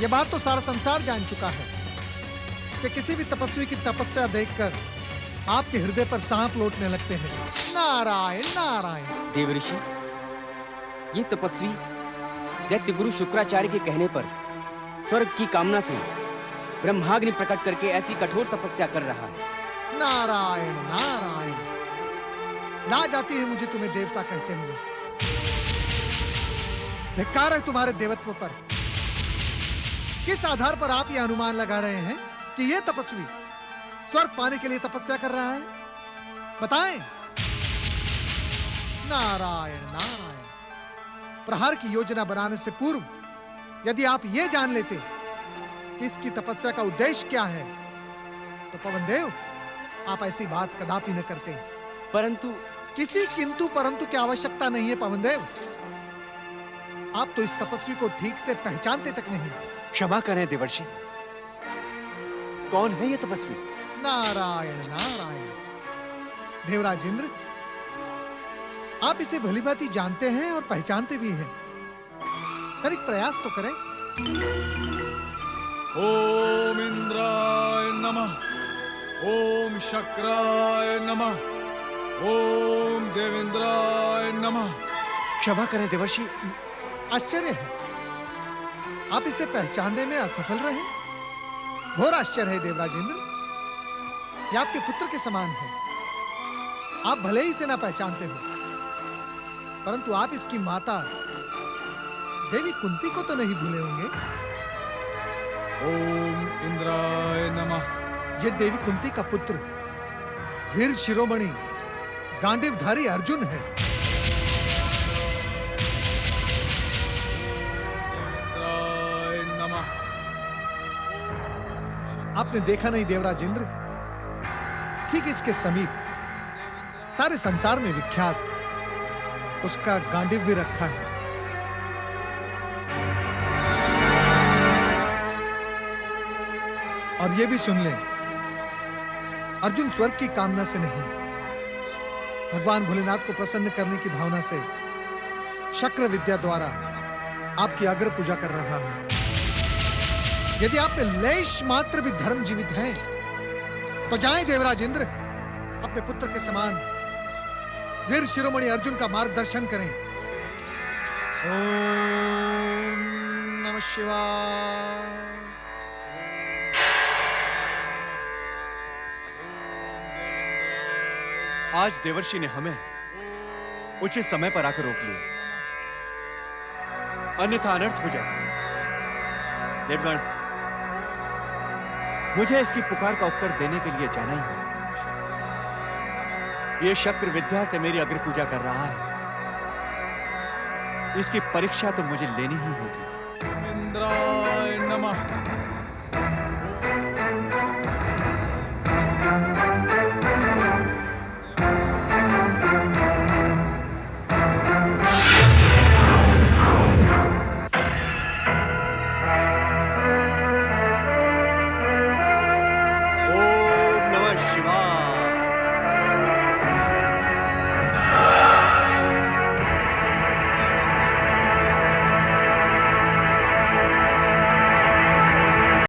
यह बात तो सारा संसार जान चुका है कि किसी भी तपस्वी की तपस्या देखकर आपके हृदय पर सांप लौटने लगते हैं। नारायण नारायण। देवऋषि, ये तपस्वी दैत्य गुरु शुक्राचार्य के कहने पर स्वर्ग की कामना से ब्रह्माग्नि प्रकट करके ऐसी कठोर तपस्या कर रहा है। नारायण नारायण। लाज आती है मुझे तुम्हें देवता कहते हुए। धिक्कार है तुम्हारे देवत्व पर। किस आधार पर आप यह अनुमान लगा रहे हैं कि यह तपस्वी स्वर्ग पाने के लिए तपस्या कर रहा है? बताएं। नारायण नारायण। प्रहार की योजना बनाने से पूर्व यदि आप यह जान लेते कि इसकी तपस्या का उद्देश्य क्या है तो पवनदेव आप ऐसी बात कदापि न करते। परंतु किसी किंतु परंतु की आवश्यकता नहीं है पवनदेव। आप तो इस तपस्वी को ठीक से पहचानते तक नहीं। क्षमा करें देवर्षि, कौन है ये तपस्वी? नारायण नारायण। देवराज इंद्र, आप इसे भलीभांति जानते हैं और पहचानते भी हैं। पर एक प्रयास तो करें। ओम इंद्राय नमः। ओम शक्राय नमः। ओम देवेंद्राय नमः। क्षमा करें देवर्षि, आश्चर्य है आप इसे पहचानने में असफल रहे। घोर आश्चर्य है देवराज इंद्र। यह आपके पुत्र के समान है। आप भले ही इसे ना पहचानते हो, परंतु आप इसकी माता देवी कुंती को तो नहीं भूले होंगे। ओम इंद्राय नमः। ये देवी कुंती का पुत्र वीर शिरोमणि गांडीवधारी अर्जुन है। आपने देखा नहीं देवराज इंद्र, ठीक इसके समीप सारे संसार में विख्यात उसका गांडीव भी रखा है। और ये भी सुन लें, अर्जुन स्वर्ग की कामना से नहीं, भगवान भोलेनाथ को प्रसन्न करने की भावना से शक्र विद्या द्वारा आपकी अग्र पूजा कर रहा है। यदि आप में लेश मात्र भी धर्म जीवित है तो जाएं देवराज इंद्र, अपने पुत्र के समान वीर शिरोमणि अर्जुन का मार्गदर्शन करें। ओम नमः शिवाय। आज देवर्षि ने हमें उचित समय पर आकर रोक लिया, अन्यथा अनर्थ हो जाता। देवगण, मुझे इसकी पुकार का उत्तर देने के लिए जाना ही होगा। यह शक्र विद्या से मेरी अग्र पूजा कर रहा है, इसकी परीक्षा तो मुझे लेनी ही होगी। इंद्राय नमः।